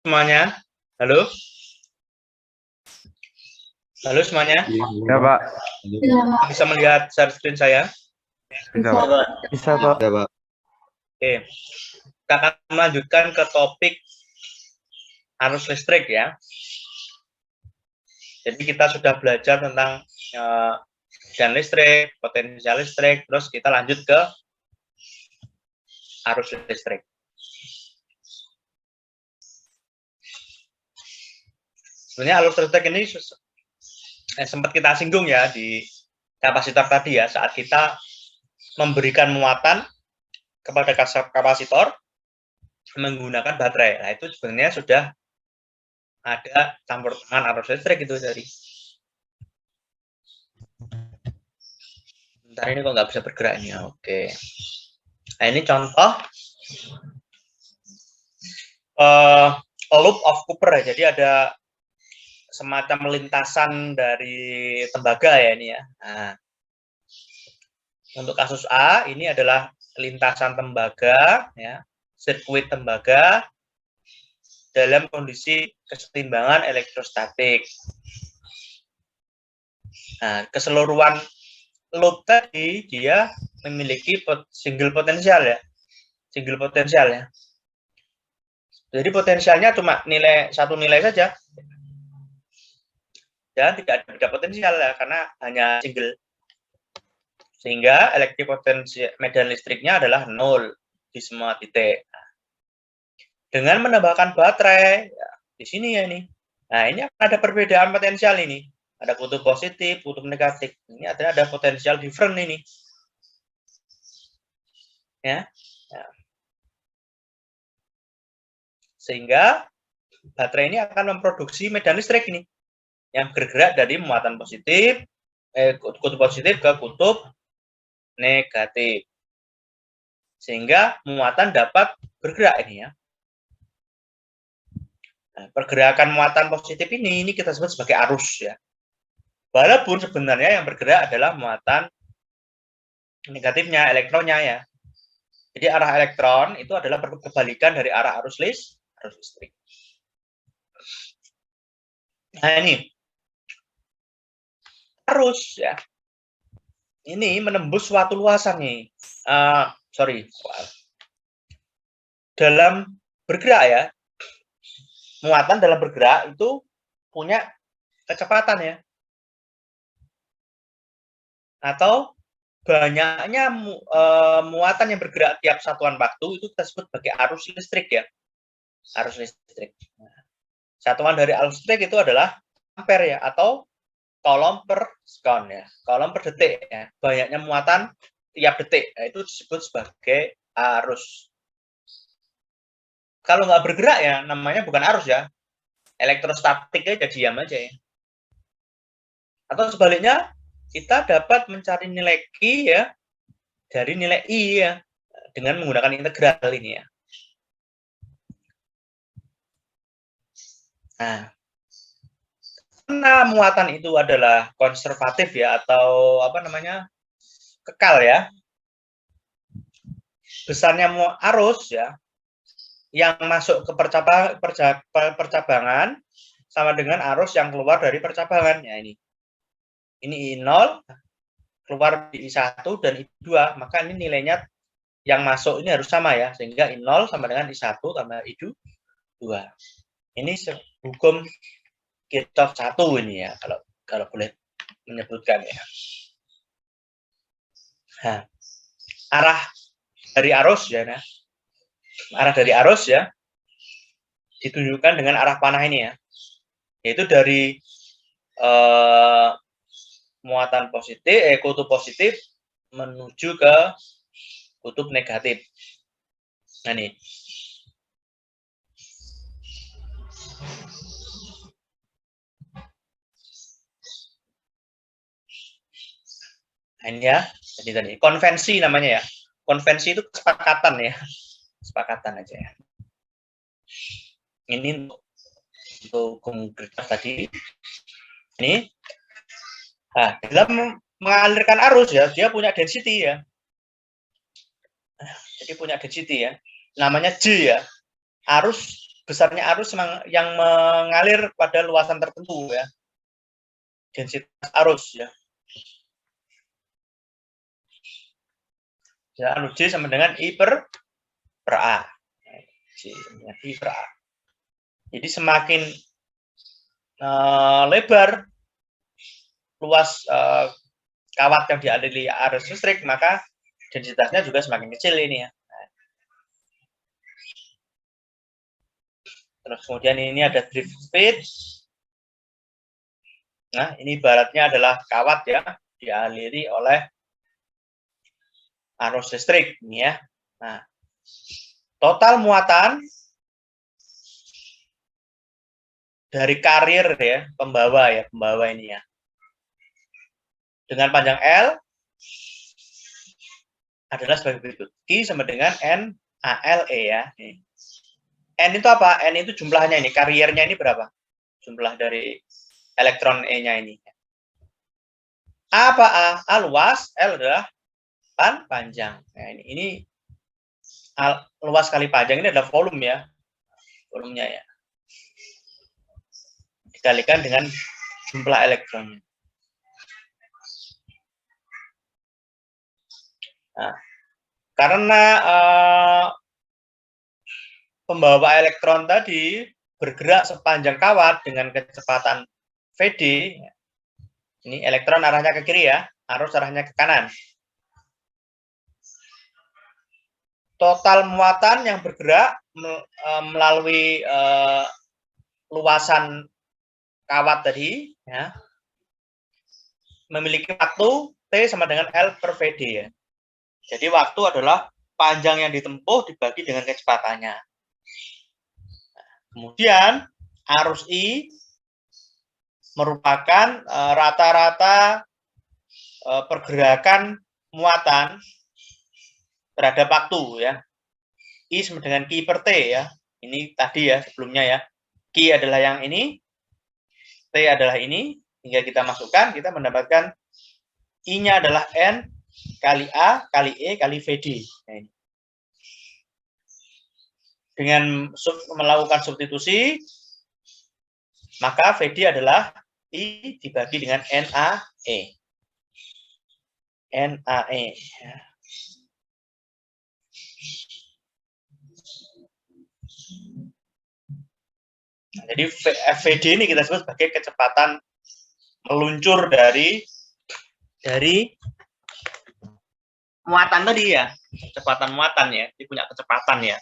semuanya? Halo? Halo semuanya? Ya, Pak. Bisa melihat share screen saya? Bisa, Pak. Bisa, Pak. Oke. Kita akan melanjutkan ke topik arus listrik ya. Jadi kita sudah belajar tentang medan listrik, potensial listrik, terus kita lanjut ke arus listrik. Sebenarnya arus listrik ini sempat kita singgung ya di kapasitor tadi ya, saat kita memberikan muatan kepada kapasitor menggunakan baterai. Nah, itu sebenarnya sudah ada campur tangan arus listrik itu dari. Bentar, ini kok nggak bisa bergerak ini. Oke. Nah, ini contoh loop of Cooper ya. Jadi ada semacam lintasan dari tembaga ya ini ya. Nah, untuk kasus A ini adalah lintasan tembaga ya, sirkuit tembaga dalam kondisi kesetimbangan elektrostatik. Nah, keseluruhan loop tadi dia memiliki single potensial ya. Single potensial ya. Jadi potensialnya cuma satu nilai saja. Dan tidak ada potensial ya, karena hanya single. Sehingga elektrik potensial medan listriknya adalah 0 di semua titik. Dengan menambahkan baterai ya, di sini ya ini. Nah, ini akan ada perbedaan potensial ini. Ada kutub positif, kutub negatif. Ini ada potensial different ini. Ya. Ya. Sehingga baterai ini akan memproduksi medan listrik ini yang bergerak dari muatan positif, kutub positif ke kutub negatif. Sehingga muatan dapat bergerak ini ya. Nah, pergerakan muatan positif ini kita sebut sebagai arus ya. Walaupun sebenarnya yang bergerak adalah muatan negatifnya, elektronnya ya. Jadi arah elektron itu adalah kebalikan dari arah arus listrik. Nah ini arus ya. Ini menembus suatu luasan nih. Dalam bergerak ya. Muatan dalam bergerak itu punya kecepatan ya. Atau banyaknya muatan yang bergerak tiap satuan waktu itu kita sebut sebagai arus listrik ya. Arus listrik. Nah, satuan dari arus listrik itu adalah ampere ya, atau coulomb per second ya. Coulomb per detik ya. Banyaknya muatan tiap detik. Nah, itu disebut sebagai arus. Kalau nggak bergerak ya namanya bukan arus ya. Elektrostatik aja, diam aja ya. Atau sebaliknya kita dapat mencari nilai Q ya dari nilai I ya dengan menggunakan integral ini ya. Nah, karena muatan itu adalah konservatif ya, atau apa namanya, kekal ya. Besarnya arus ya yang masuk ke percabangan sama dengan arus yang keluar dari percabangan ya ini. Ini I0 keluar di I1 dan I2, maka ini nilainya yang masuk ini harus sama ya, sehingga I0 sama dengan I1 tambah I2. Ini hukum Kirchhoff 1 ini ya, kalau boleh menyebutkan ya. Nah, arah dari arus ya, arah dari arus ya ditunjukkan dengan arah panah ini ya, yaitu dari muatan positif, kutub positif menuju ke kutub negatif. Nah ini. Nah, ini ya, jadi tadi konvensi namanya ya. Konvensi itu kesepakatan ya, kesepakatan aja ya. Ini untuk Kirchhoff tadi. Ini. Nah, dalam mengalirkan arus ya, dia punya density ya. Jadi punya density ya. Namanya J ya. Arus besarnya arus yang mengalir pada luasan tertentu ya. Densitas arus ya. Ya, anu J sama dengan I per A. J dengan I per A. Jadi semakin lebar luas kawat yang dialiri arus listrik, maka densitasnya juga semakin kecil ini ya. Terus kemudian ini ada drift speed. Nah, ini ibaratnya adalah kawat ya, dialiri oleh arus listrik ini ya. Nah, total muatan dari karir ya, pembawa ini ya. Dengan panjang L adalah sebagai berikut. Q sama dengan NALE ya. N itu apa? N itu jumlahnya ini, kariernya ini berapa? Jumlah dari elektron E-nya ini. A apa A? A luas, L adalah panjang. Nah, ini luas kali panjang ini adalah volume ya. Volumenya ya. Dikalikan dengan jumlah elektronnya. Nah, karena pembawa elektron tadi bergerak sepanjang kawat dengan kecepatan VD, ini elektron arahnya ke kiri ya, arus arahnya ke kanan. Total muatan yang bergerak melalui luasan kawat tadi ya, memiliki waktu T sama dengan L per VD ya. Jadi waktu adalah panjang yang ditempuh dibagi dengan kecepatannya. Kemudian arus I merupakan rata-rata pergerakan muatan terhadap waktu ya. I sama dengan Q per T ya. Ini tadi ya sebelumnya ya. Q adalah yang ini, T adalah ini, hingga kita masukkan, kita mendapatkan I-nya adalah N kali A, kali E, kali VD. Nah, ini. Dengan melakukan substitusi, maka VD adalah I dibagi dengan NAE. NAE. Nah, jadi VD ini kita sebut sebagai kecepatan meluncur dari muatan tadi ya, kecepatan muatan ya, dia punya kecepatan ya.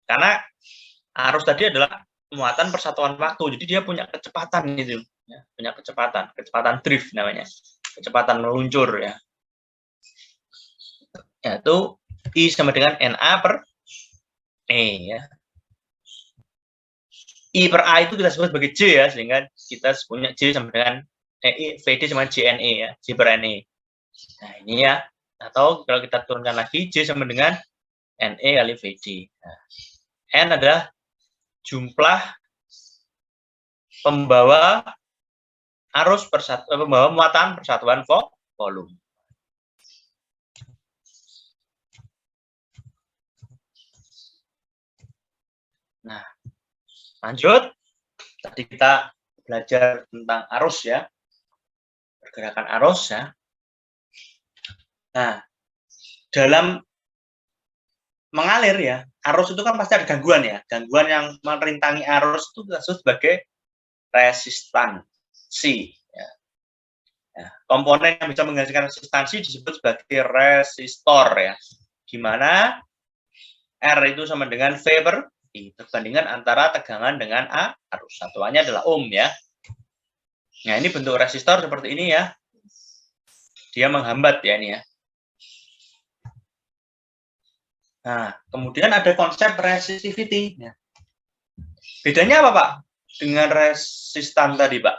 Karena arus tadi adalah muatan persatuan waktu, jadi dia punya kecepatan gitu, ya, punya kecepatan drift namanya, kecepatan meluncur ya. Yaitu I sama dengan NA per E ya. I per A itu kita sebut sebagai J ya, sehingga kita punya J sama dengan VD sama JNE ya, J per NE. Nah ini ya, atau kalau kita turunkan lagi J sama dengan NE kali VD. Nah, N adalah jumlah pembawa arus pembawa muatan persatuan volume. Nah, lanjut. Tadi kita belajar tentang arus ya, pergerakan arus ya. Nah, dalam mengalir ya, arus itu kan pasti ada gangguan ya. Gangguan yang merintangi arus itu kita sebut sebagai resistansi. Ya. Ya, komponen yang bisa menghasilkan resistansi disebut sebagai resistor ya. Di mana R itu sama dengan V per I, perbandingan antara tegangan dengan arus. Satuannya adalah ohm ya. Nah, ini bentuk resistor seperti ini ya. Dia menghambat ya ini ya. Nah, kemudian ada konsep resistivity. Ya. Bedanya apa, Pak? Dengan resistan tadi, Pak.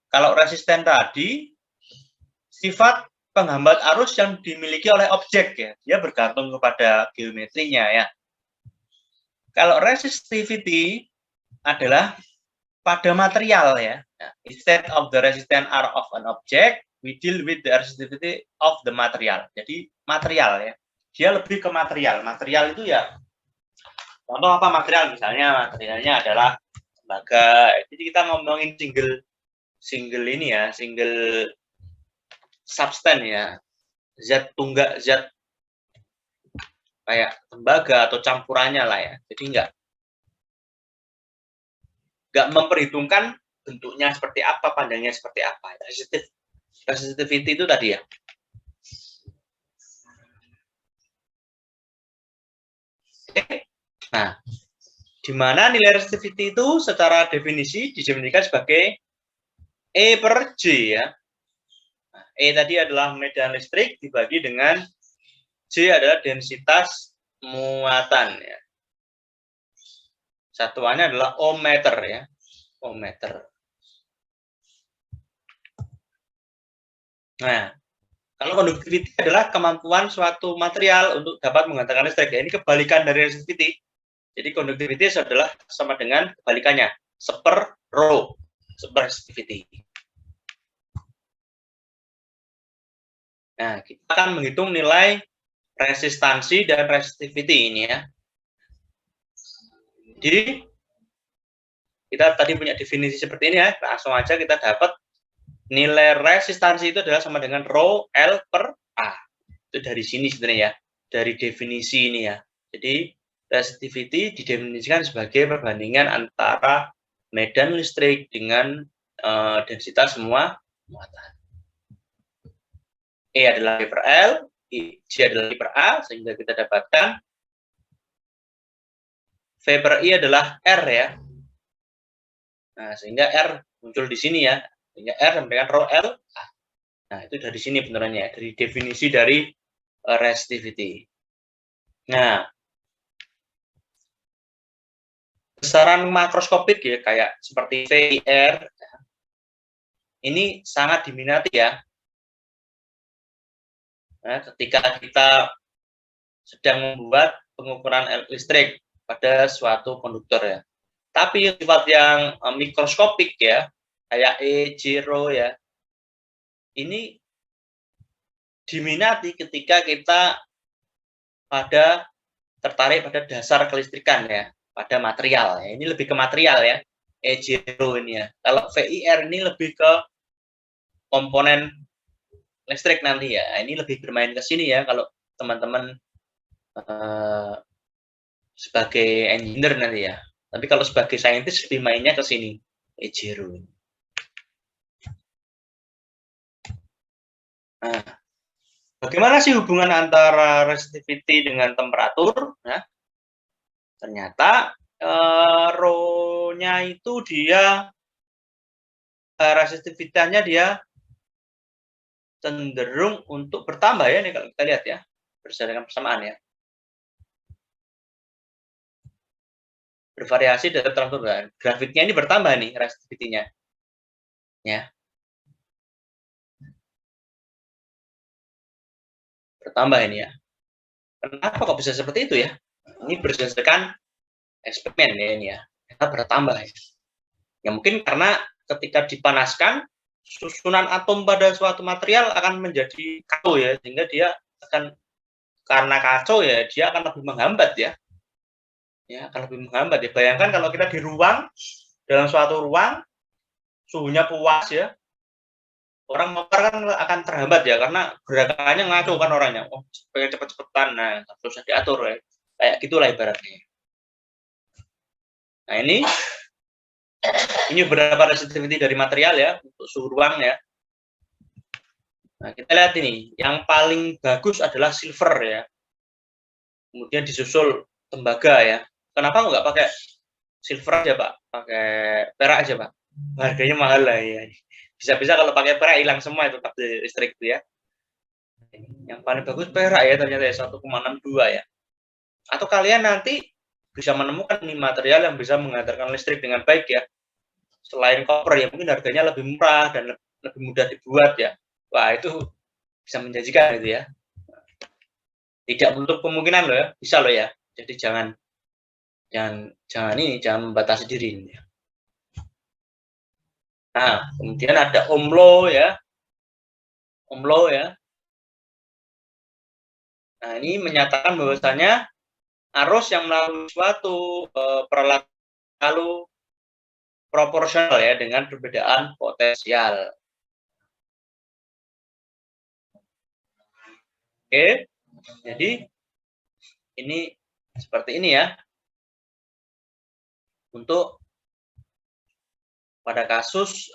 Kalau resisten tadi, sifat penghambat arus yang dimiliki oleh objek ya. Dia bergantung kepada geometrinya ya. Kalau resistivity adalah pada material ya. Instead of the resistance R of an object, we deal with the resistivity of the material. Jadi material ya. Dia lebih ke material. Material itu ya Contoh apa material? Misalnya materialnya adalah tembaga. Jadi kita ngomongin single ini ya, single substan ya, zat tunggal, zat kayak tembaga atau campurannya lah ya. Jadi nggak memperhitungkan bentuknya seperti apa, panjangnya seperti apa. Resistivity itu tadi ya. Nah, di mana nilai resistivity itu secara definisi didefinisikan sebagai E per J ya. Nah, E tadi adalah medan listrik dibagi dengan J adalah densitas muatan ya. Satuannya adalah ohm meter ya. Ohm meter. Nah, kalau conductivity adalah kemampuan suatu material untuk dapat menghantarkan listrik. Ya, ini kebalikan dari resistivity. Jadi conductivity adalah sama dengan kebalikannya, seper rho, seper resistivity. Nah, kita akan menghitung nilai resistansi dan resistivity ini ya. Jadi kita tadi punya definisi seperti ini ya, langsung aja kita dapat nilai resistansi itu adalah sama dengan rho L per A. Itu dari sini sebenarnya ya, dari definisi ini ya. Jadi resistivity didefinisikan sebagai perbandingan antara medan listrik dengan densitas semua muatan. E adalah V per L, J adalah I per A, sehingga kita dapatkan V per I adalah R ya. Nah, sehingga R muncul di sini ya, sehingga R sama dengan rho L A. Nah, itu dari sini benerannya, dari definisi dari resistivity. Nah, besaran makroskopik ya, kayak seperti VIR, ini sangat diminati ya. Nah, ketika kita sedang membuat pengukuran listrik pada suatu konduktor ya. Tapi sifat yang mikroskopik ya, kayak E0 ya, ini diminati ketika kita tertarik pada dasar kelistrikan ya, pada material ya. Ini lebih ke material ya, E0 ini ya. Kalau VIR ini lebih ke komponen listrik nanti ya. Ini lebih bermain ke sini ya kalau teman-teman sebagai engineer nanti ya. Tapi kalau sebagai saintis lebih mainnya ke sini, E0. Nah, bagaimana sih hubungan antara resistivity dengan temperatur? Nah, ternyata rho-nya itu dia resistivitanya dia cenderung untuk bertambah ya, nih kalau kita lihat ya, berdasarkan persamaan ya. Bervariasi dari temperatur. Grafiknya ini bertambah nih resistivity-nya. Ya. Bertambah ini ya. Kenapa kok bisa seperti itu ya? Ini berdasarkan eksperimen ya ini ya. Kita bertambah ya. Ya mungkin karena ketika dipanaskan susunan atom pada suatu material akan menjadi kacau ya, sehingga dia akan, karena kacau ya, dia akan lebih menghambat ya. Ya, akan lebih menghambat ya. Bayangkan kalau kita di ruang, dalam suatu ruang, suhunya puas ya, orang motor kan akan terhambat ya, karena gerakannya ngaco kan orangnya. Oh, pengen cepet-cepetan, nah susah diatur ya. Kayak gitulah ibaratnya. Nah ini berapa resistivity dari material ya, untuk suhu ruang ya. Nah, kita lihat ini, yang paling bagus adalah silver ya. Kemudian disusul tembaga ya. Kenapa nggak pakai silver aja Pak? Pakai perak aja Pak? Harganya mahal lah ya. Bisa-bisa kalau pakai perak hilang semua itu tabel listrik itu ya. Yang paling bagus perak ya ternyata ya, 1,62 ya. Atau kalian nanti bisa menemukan nih material yang bisa menghantarkan listrik dengan baik ya. Selain koper ya, mungkin harganya lebih murah dan lebih mudah dibuat ya. Wah, itu bisa menjanjikan gitu ya. Tidak menutup kemungkinan loh ya, bisa loh ya. Jadi jangan membatasi diri. Nah, kemudian ada Ohm law ya. Ohm law ya. Nah, ini menyatakan bahwasanya arus yang melalui suatu peralatan selalu proporsional ya dengan perbedaan potensial. Oke, jadi ini seperti ini ya. Untuk pada kasus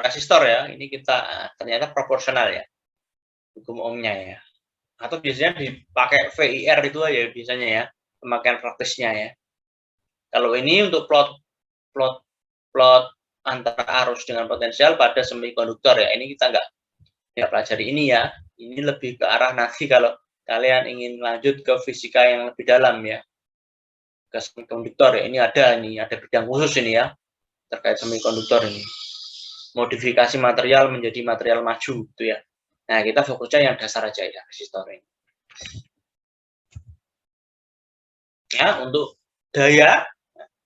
resistor ya, ini kita ternyata proporsional ya, hukum ohmnya ya. Atau biasanya dipakai VIR itu aja biasanya ya, pemakaian praktisnya ya. Kalau ini untuk plot antara arus dengan potensial pada semikonduktor ya, ini kita nggak pelajari ini ya. Ini lebih ke arah nanti kalau kalian ingin lanjut ke fisika yang lebih dalam ya, ke semikonduktor ya. Ini ada bidang khusus ini ya terkait semikonduktor ini. Modifikasi material menjadi material maju gitu ya. Nah, kita fokusnya yang dasar aja ya, resistor ini. Ya, untuk daya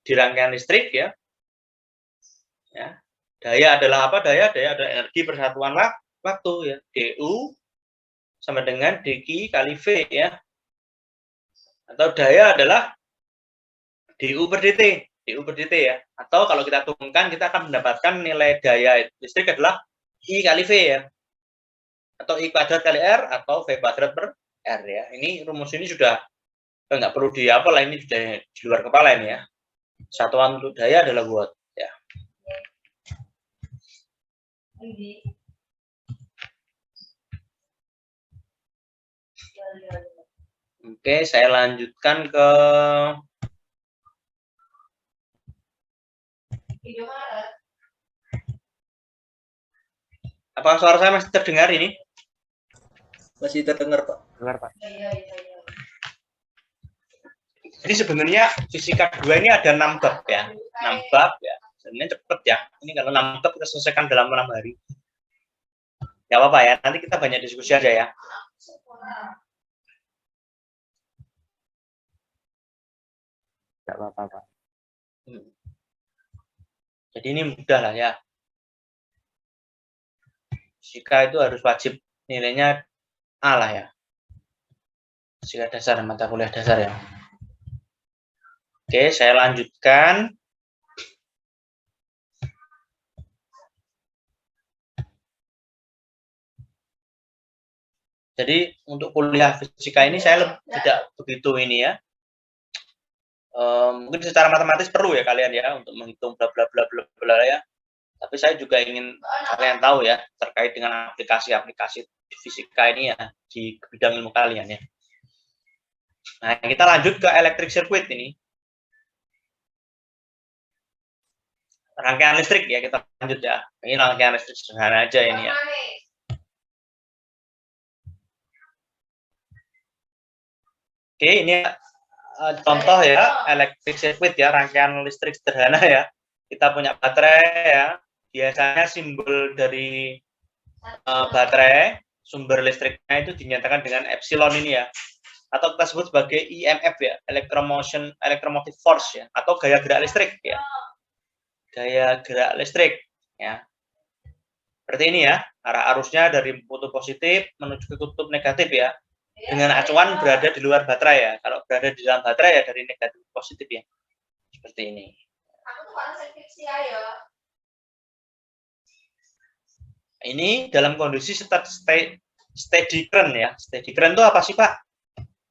di rangkaian listrik ya. Ya. Daya adalah apa? Daya adalah energi persatuan waktu ya. DU sama dengan dQ kali V ya. Atau daya adalah DU per dt. DU per dt ya. Atau kalau kita turunkan kita akan mendapatkan nilai daya listrik adalah I kali V ya. Atau I kuadrat kali R atau V kuadrat per R ya. Ini rumus ini sudah nggak perlu dihafal lah, ini sudah di luar kepala ini ya. Satuan untuk daya adalah watt ya. Oke, saya lanjutkan ke apa suara saya masih terdengar ini? Masih terdengar, Pak? Dengar, Pak. Jadi sebenarnya fisika 2 ini ada 6 bab ya. 6 bab ya. Sebenarnya cepet ya. Ini kalau 6 bab kita selesaikan dalam 6 hari. Ya apa-apa ya. Nanti kita banyak diskusi aja ya. Tidak apa-apa, Pak. Jadi ini mudah lah ya. Fisika itu harus wajib nilainya A lah ya. Fisika dasar, mata kuliah dasar ya. Oke, saya lanjutkan. Jadi untuk kuliah fisika ini saya tidak begitu ini ya. Mungkin secara matematis perlu ya kalian ya untuk menghitung bla bla bla bla bla ya. Tapi saya juga ingin kalian tahu ya terkait dengan aplikasi-aplikasi fisika ini ya di bidang ilmu kalian ya. Nah, kita lanjut ke electric circuit ini. Rangkaian listrik ya, kita lanjut ya. Ini rangkaian listrik sederhana aja ini ya. Oke, ini contoh ya, electric circuit ya, rangkaian listrik sederhana ya. Kita punya baterai ya. Biasanya simbol dari baterai, sumber listriknya itu dinyatakan dengan epsilon ini ya. Atau kita sebut sebagai EMF ya, electromotive force ya, atau gaya gerak listrik ya. Gaya gerak listrik ya. Seperti ini ya, arah arusnya dari kutub positif menuju ke kutub negatif ya. Dengan acuan berada di luar baterai ya. Kalau berada di dalam baterai ya dari negatif ke positif ya. Seperti ini. Ini dalam kondisi steady current ya. Steady current itu apa sih, Pak?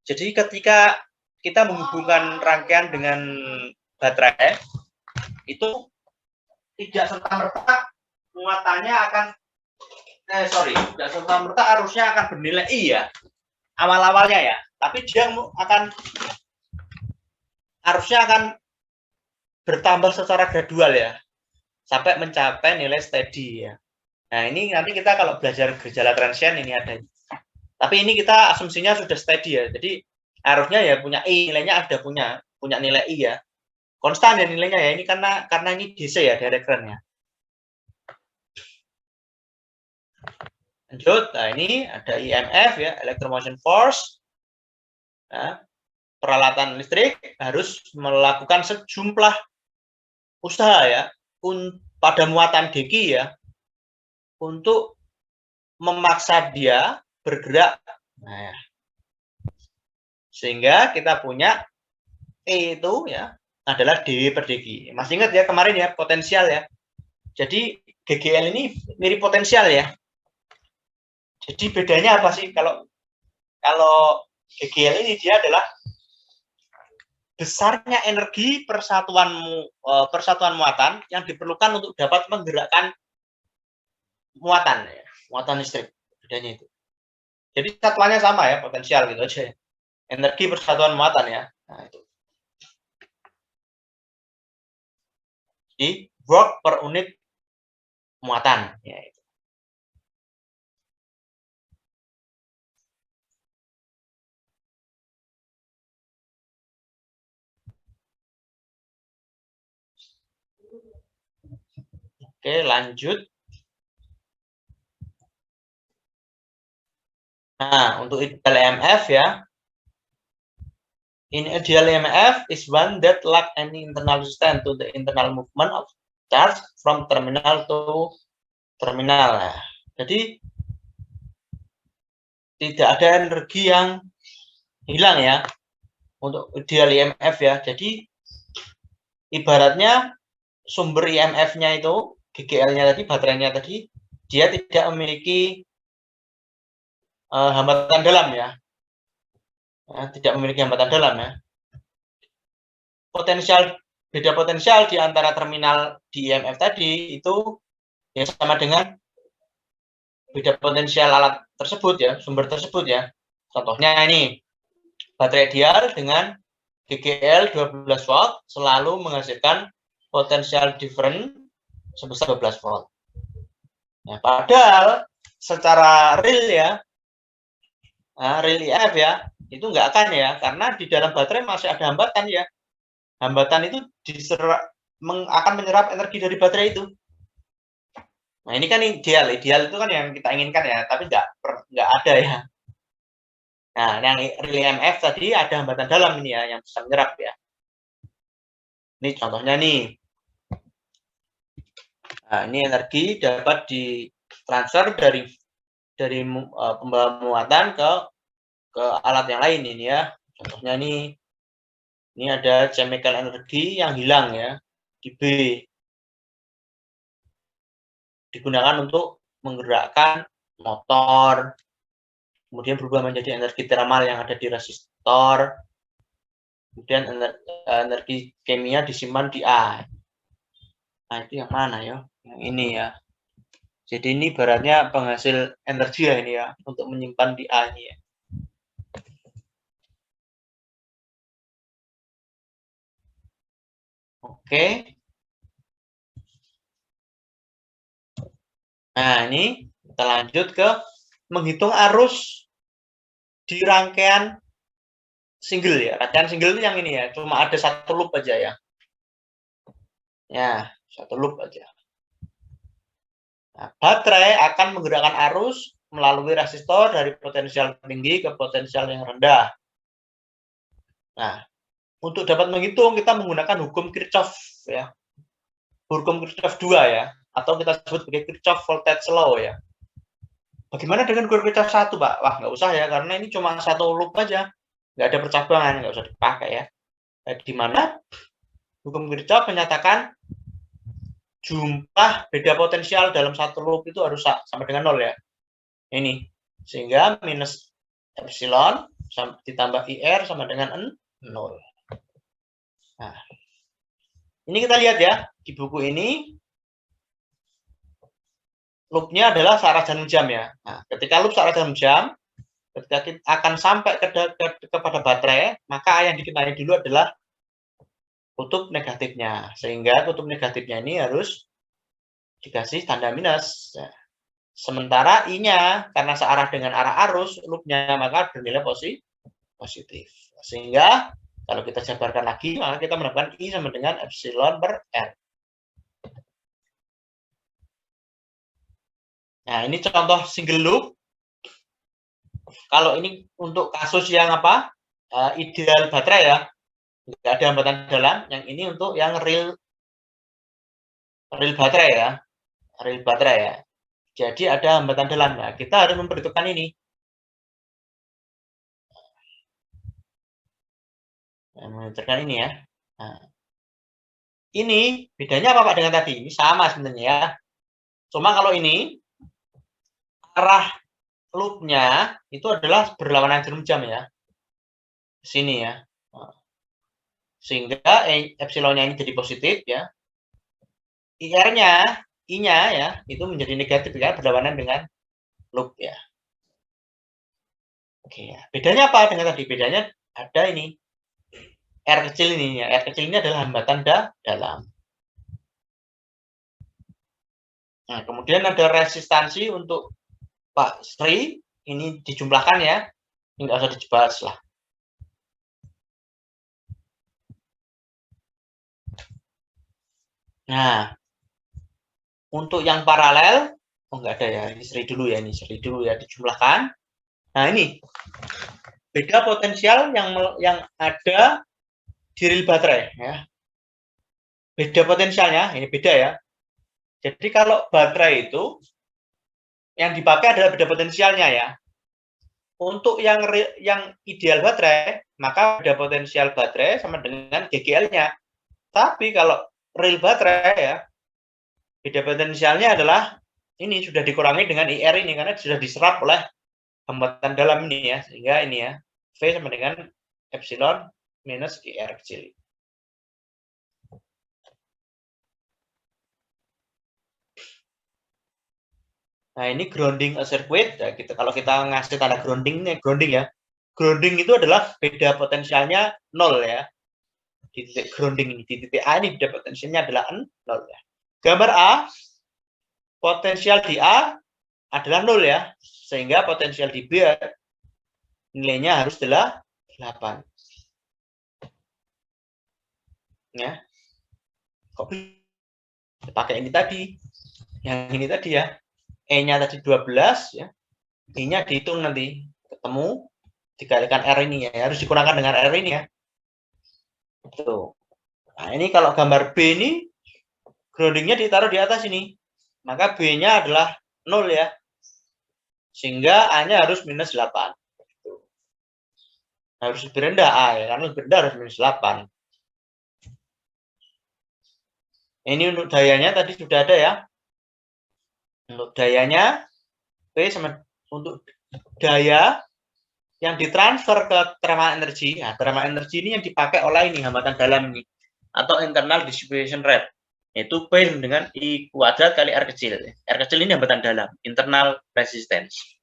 Jadi ketika kita menghubungkan rangkaian dengan baterai itu tidak serta-merta muatannya akan tidak serta-merta arusnya akan bernilai I ya. Awal-awalnya ya, tapi dia arusnya akan bertambah secara gradual ya, sampai mencapai nilai steady ya. Nah ini nanti kita kalau belajar gejala transient ini ada. Tapi ini kita asumsinya sudah steady ya, jadi arusnya ya punya I, nilainya ada punya nilai I ya, konstan ya nilainya ya. Ini karena ini DC ya, direct current ya. Lanjut, nah ini ada EMF ya, electromotion force. Nah, peralatan listrik harus melakukan sejumlah usaha ya pada muatan dq ya untuk memaksa dia bergerak. Nah, sehingga kita punya E itu ya adalah dW per dG. Masih ingat ya kemarin ya potensial ya. Jadi GGL ini mirip potensial ya. Jadi bedanya apa sih kalau GGL ini dia adalah besarnya energi persatuan muatan yang diperlukan untuk dapat menggerakkan muatan ya, muatan listrik. Bedanya itu. Jadi satuannya sama ya, potensial gitu aja. Energi persatuan muatan ya. Nah, itu. Di work per unit muatan ya itu. Oke, lanjut. Nah, untuk ideal EMF ya. In ideal EMF is one that lack any internal resistance to the internal movement of charge from terminal to terminal. Nah, jadi tidak ada energi yang hilang ya untuk ideal EMF ya. Jadi ibaratnya sumber EMF-nya itu GGL-nya tadi, baterainya tadi, dia tidak memiliki hambatan dalam ya. Tidak memiliki hambatan dalam ya. Beda potensial di antara terminal di EMF tadi itu ya sama dengan beda potensial alat tersebut ya, sumber tersebut ya. Contohnya ini, baterai ideal dengan GGL 12 volt selalu menghasilkan potensial different sebesar 12 volt. Nah, padahal secara real ya, real EF ya, itu nggak akan ya, karena di dalam baterai masih ada hambatan ya. Hambatan itu akan menyerap energi dari baterai itu. Nah, ini kan ideal. Ideal itu kan yang kita inginkan ya, tapi nggak ada ya. Nah, yang real EMF tadi ada hambatan dalam ini ya, yang bisa menyerap ya. Ini contohnya nih. Nah, ini energi dapat ditransfer dari pembawa muatan ke alat yang lain ini ya. Contohnya nih, ini ada chemical energi yang hilang ya, di B. Digunakan untuk menggerakkan motor, kemudian berubah menjadi energi thermal yang ada di resistor, kemudian energi kimia disimpan di A. Nah, itu yang mana ya? Yang ini ya. Jadi ini ibaratnya penghasil energi ya ini ya, untuk menyimpan di A ini ya. Oke. Nah, ini kita lanjut ke menghitung arus di rangkaian single ya. Rangkaian single itu yang ini ya, cuma ada satu loop aja ya. Ya, satu loop aja. Nah, baterai akan menggerakkan arus melalui resistor dari potensial tinggi ke potensial yang rendah. Nah, untuk dapat menghitung kita menggunakan hukum Kirchhoff ya. Hukum Kirchhoff 2 ya, atau kita sebut sebagai Kirchhoff voltage law ya. Bagaimana dengan hukum Kirchhoff 1, Pak? Wah, nggak usah ya, karena ini cuma satu loop aja. Nggak ada percabangan, nggak usah dipakai ya. Di mana hukum Kirchhoff menyatakan jumlah beda potensial dalam satu loop itu harus sama dengan 0 ya. Ini. Sehingga minus epsilon ditambah IR sama dengan 0. Nah, ini kita lihat ya, di buku ini loopnya adalah searah jarum jam ya. Nah, ketika loop searah jarum jam, ketika kita akan sampai kepada baterai, maka yang dikenali dulu adalah kutub negatifnya. Sehingga kutub negatifnya ini harus dikasih tanda minus. Nah, sementara I-nya, karena searah dengan arah arus, loopnya maka bernilai positif. Sehingga kalau kita jabarkan lagi, maka kita mendapatkan I sama dengan epsilon per R. Nah, ini contoh single loop. Kalau ini untuk kasus yang apa? Ideal baterai ya. Nggak ada hambatan dalam. Yang ini untuk yang real baterai ya. Real baterai ya. Jadi ada hambatan dalam. Nah, kita harus memperhitungkan ini. Memonitorkan ini ya. Nah, ini bedanya apa Pak dengan tadi? Ini sama sebenarnya ya. Cuma kalau ini arah loopnya itu adalah berlawanan jarum jam ya. Sini ya. Sehingga epsilonnya ini jadi positif ya. IR-nya, I-nya ya, itu menjadi negatif ya, berlawanan dengan loop ya. Oke ya. Bedanya apa dengan tadi? Bedanya ada ini. R kecil ini ya. R kecil ini adalah hambatan dalam. Nah, kemudian ada resistansi untuk Pak Sri, ini dijumlahkan ya. Ini nggak usah dijebas lah. Nah, untuk yang paralel, oh nggak ada ya, ini Sri dulu ya, dijumlahkan. Nah ini, beda potensial yang ada di rel baterai ya. Beda potensialnya, ini beda ya. Jadi kalau baterai itu, yang dipakai adalah beda potensialnya ya. Untuk yang ideal baterai, maka beda potensial baterai sama dengan GGL-nya. Tapi kalau real baterai ya, beda potensialnya adalah ini sudah dikurangi dengan IR ini karena sudah diserap oleh hambatan dalam ini ya, sehingga ini ya V sama dengan epsilon minus IR kecil. Nah ini grounding a circuit ya, kalau kita ngasih tanda grounding ya, grounding itu adalah beda potensialnya 0 ya. Di titik grounding ini, di titik A ini beda potensialnya adalah 0 ya. Gambar A, potensial di A adalah 0 ya, sehingga potensial di B nilainya harus adalah 8. Ya. Kok pakai ini tadi? Yang ini tadi ya. E-nya tadi 12 ya. I-nya dihitung nanti ketemu dikalikan R ini ya, harus dikurangkan dengan R ini ya. Tuh. Nah, ini kalau gambar B ini groundingnya ditaruh di atas ini. Maka B-nya adalah 0 ya. Sehingga A-nya harus minus 8. Harus lebih rendah A ya, karena lebih rendah harus minus 8. Ini untuk dayanya tadi sudah ada ya. Untuk dayanya P sama untuk daya yang ditransfer ke thermal energy. Nah, thermal energy ini yang dipakai oleh ini hambatan dalam ini atau internal distribution rate. Yaitu P dengan I kuadrat kali R kecil. R kecil ini hambatan dalam, internal resistance.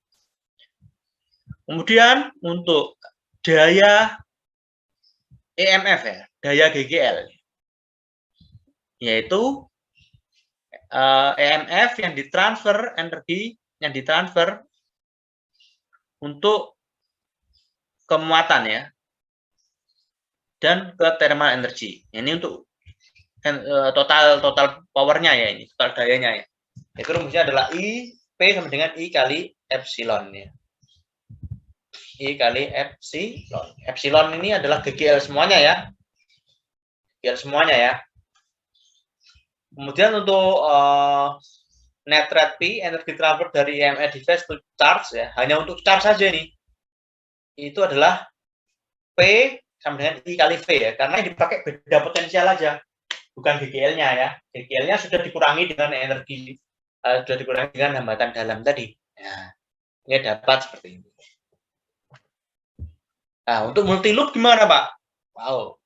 Kemudian untuk daya EMF ya, daya GGL. Yaitu EMF yang ditransfer energi yang ditransfer untuk kemuatan ya dan ke thermal energy. Ini untuk total powernya ya, ini total dayanya ya. Itu rumusnya adalah I P sama dengan I kali epsilon ya. I kali epsilon. Epsilon ini adalah GGL semuanya ya. GGL semuanya ya. Kemudian untuk net rate P, energi transfer dari EMF device to charge ya, hanya untuk charge saja nih. Itu adalah P sama dengan I kali V ya, karena yang dipakai beda potensial aja, bukan GGL-nya ya. GGL-nya sudah dikurangi dengan energi, sudah dikurangi dengan hambatan dalam tadi. Nah, ini dapat seperti ini. Nah, untuk multi loop gimana Pak? Wow.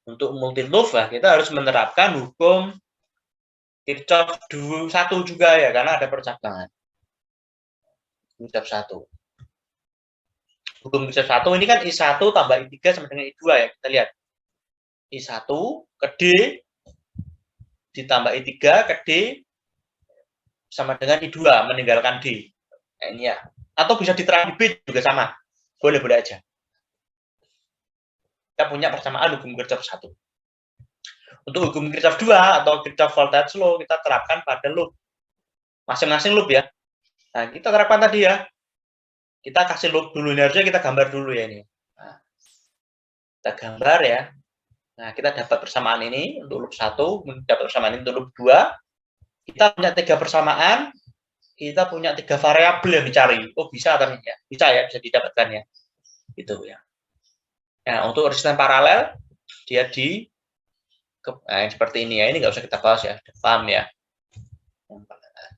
Untuk multi loop ya, kita harus menerapkan hukum Kirchhoff 1 juga ya, karena ada percabangan. Kirchhoff 1. Hukum Kirchhoff 1 ini kan I1 tambah I3 sama dengan I2 ya, kita lihat. I1 ke D ditambah I3 ke D sama dengan I2 meninggalkan D. Nah, ini ya. Atau bisa diterang di B juga sama. Boleh-boleh aja. Kita punya persamaan hukum Kirchhoff 1. Untuk hukum Kirchhoff 2 atau Kirchhoff voltage law kita terapkan pada loop. Masing-masing loop ya. Nah, kita terapkan tadi ya. Kita kasih loop dulu, ini harusnya kita gambar dulu ya ini. Nah, kita gambar ya. Nah, kita dapat persamaan ini untuk loop 1, dapat persamaan ini untuk loop 2. Kita punya 3 persamaan, kita punya 3 variabel yang dicari. Oh, bisa tapi ya. Bisa ya, bisa didapatkan ya. Gitu ya. Nah, untuk resisten paralel, dia seperti ini ya. Ini nggak usah kita bahas ya, paham ya.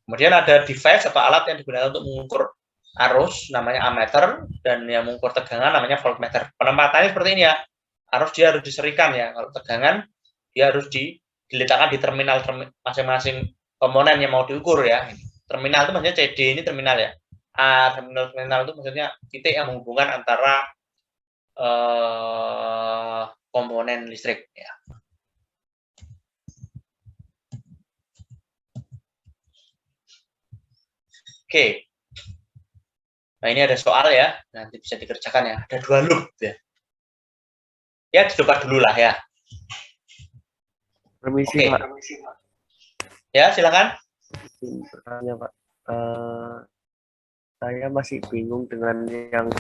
Kemudian ada device atau alat yang digunakan untuk mengukur arus, namanya ammeter, dan yang mengukur tegangan namanya voltmeter. Penempatannya seperti ini ya. Arus dia harus diserikan ya. Kalau tegangan, dia harus diletakkan di terminal masing-masing komponen yang mau diukur ya. Terminal itu maksudnya CD, ini terminal ya. Terminal itu maksudnya titik yang menghubungkan antara komponen listrik ya. Oke. Nah, ini ada soal ya, nanti bisa dikerjakan ya. Ada 2 loop ya. Ya, dicoba dulu lah ya. Permisi, Oke. Pak. Ya, silakan. Bertanya, Pak. Saya masih bingung dengan yang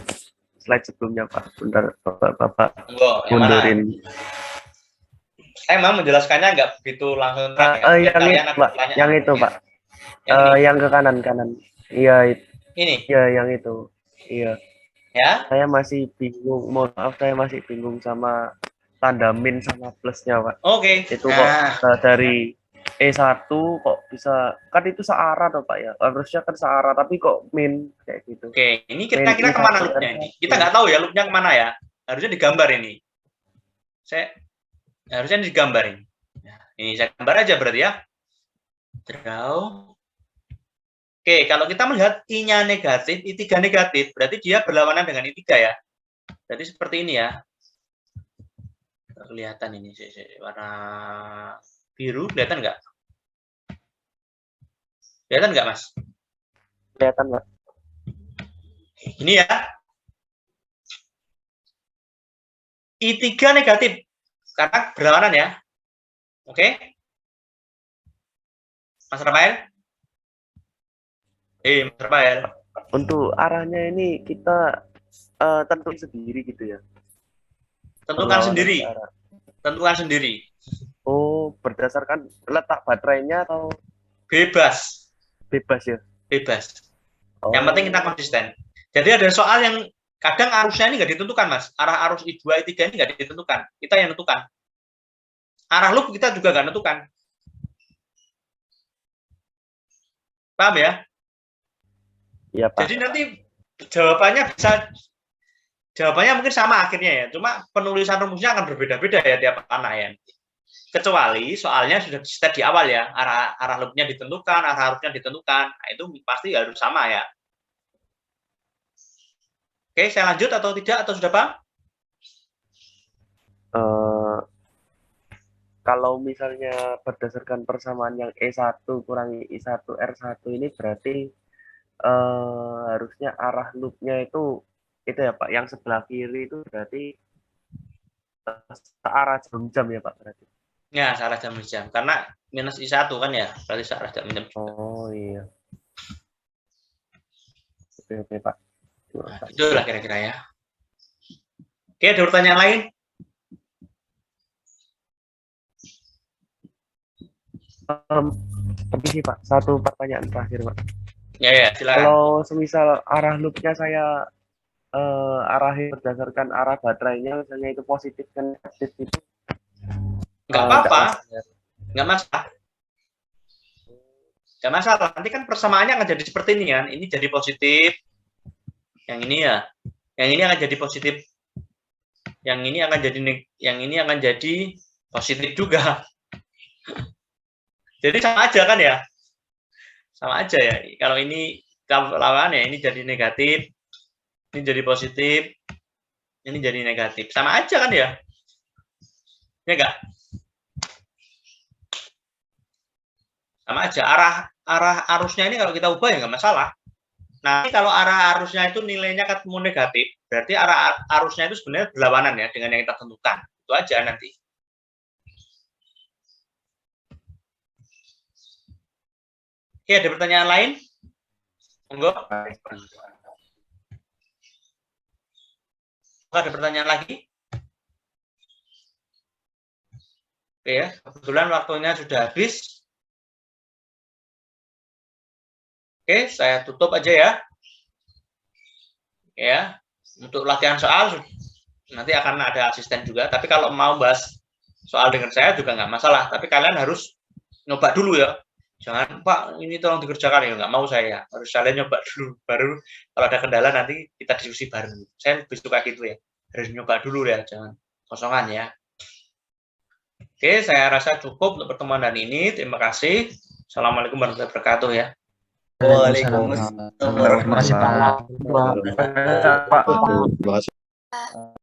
slide sebelumnya, Pak. Bentar, Bapak Yang mana? mundurin. Saya memang menjelaskannya nggak begitu langsung terang ya. Yang itu, Pak. Yang itu, Pak. Yang ke kanan. Iya, ini. Iya, yang itu. Iya. Ya. Saya masih bingung. Mohon maaf, saya masih bingung sama tanda min sama plusnya, Pak. Oke. Itu kok bisa dari E1 kok bisa, kan itu searah toh Pak ya, harusnya kan searah tapi kok min kayak gitu. Oke, ini kira-kira kemana loopnya ini? Kita nggak tahu ya loopnya kemana ya, harusnya digambar ini. Harusnya digambar ini. Nah, ini saya gambar aja berarti ya. Draw. Oke, kalau kita melihat I-nya negatif, I3 negatif, berarti dia berlawanan dengan I3 ya. Jadi seperti ini ya. Kelihatan ini warna biru, kelihatan nggak? Kelihatan nggak, Mas? Kelihatan, Pak. Ini ya. I3 negatif, karena berlawanan ya. Oke? Mas Rafael? Mas Rafael. Untuk arahnya ini kita tentuin sendiri gitu ya? Tentukan sendiri. Tentukan sendiri. Oh, berdasarkan letak baterainya atau? Bebas. Bebas ya? Bebas. Oh. Yang penting kita konsisten. Jadi ada soal yang kadang arusnya ini nggak ditentukan, Mas. Arah arus I2, I3 ini nggak ditentukan. Kita yang tentukan. Arah loop kita juga nggak tentukan. Paham ya? Iya, Pak. Jadi nanti jawabannya mungkin sama akhirnya ya. Cuma penulisan rumusnya akan berbeda-beda ya tiap anak ya. Kecuali soalnya sudah di-set di awal ya. Arah loopnya ditentukan, arah arusnya ditentukan. Nah, itu pasti harus sama ya. Oke, saya lanjut atau tidak? Atau sudah paham? Kalau misalnya berdasarkan persamaan yang E1 kurangi I1 R1 ini berarti harusnya arah loopnya itu ya Pak, yang sebelah kiri itu berarti searah jam ya Pak berarti. Ya, searah jam karena minus I1 kan ya, berarti searah jam. Oh iya. Oke Pak. Nah, itulah kira-kira ya. Oke, ada pertanyaan lain? Permisi Pak, satu pertanyaan terakhir Pak. Ya, silakan. Kalau semisal arah loopnya saya arahin berdasarkan arah baterainya, misalnya itu positif dan negatif itu, nggak apa-apa, nggak masalah. Nggak masalah, nanti kan persamaannya akan jadi seperti ini kan, ini jadi positif, yang ini ya, yang ini akan jadi positif, yang ini akan jadi positif juga. Jadi sama aja kan ya, sama aja ya. Kalau ini lawan ya, ini jadi negatif, ini jadi positif, ini jadi negatif, sama aja kan ya, ya nggak? Sama aja, arah arusnya ini kalau kita ubah ya nggak masalah. Nah, kalau arah arusnya itu nilainya ketemu negatif, berarti arah arusnya itu sebenarnya berlawanan ya dengan yang kita tentukan. Itu aja nanti. Oke, ada pertanyaan lain? Monggo. Ada pertanyaan lagi? Oke ya, kebetulan waktunya sudah habis. Oke, saya tutup aja ya. Ya, untuk latihan soal nanti akan ada asisten juga. Tapi kalau mau bahas soal dengan saya juga nggak masalah. Tapi kalian harus nyoba dulu ya. Jangan, Pak, ini tolong dikerjakan ya. Nggak mau saya. Harus kalian nyoba dulu. Baru kalau ada kendala nanti kita diskusi bareng. Saya lebih suka gitu ya. Harus nyoba dulu ya. Jangan kosongan ya. Oke, saya rasa cukup untuk pertemuan hari ini. Terima kasih. Assalamualaikum warahmatullahi wabarakatuh ya. Waalaikumsalam Terima kasih, Pak. Pak. warahmatullahi wabarakatuh.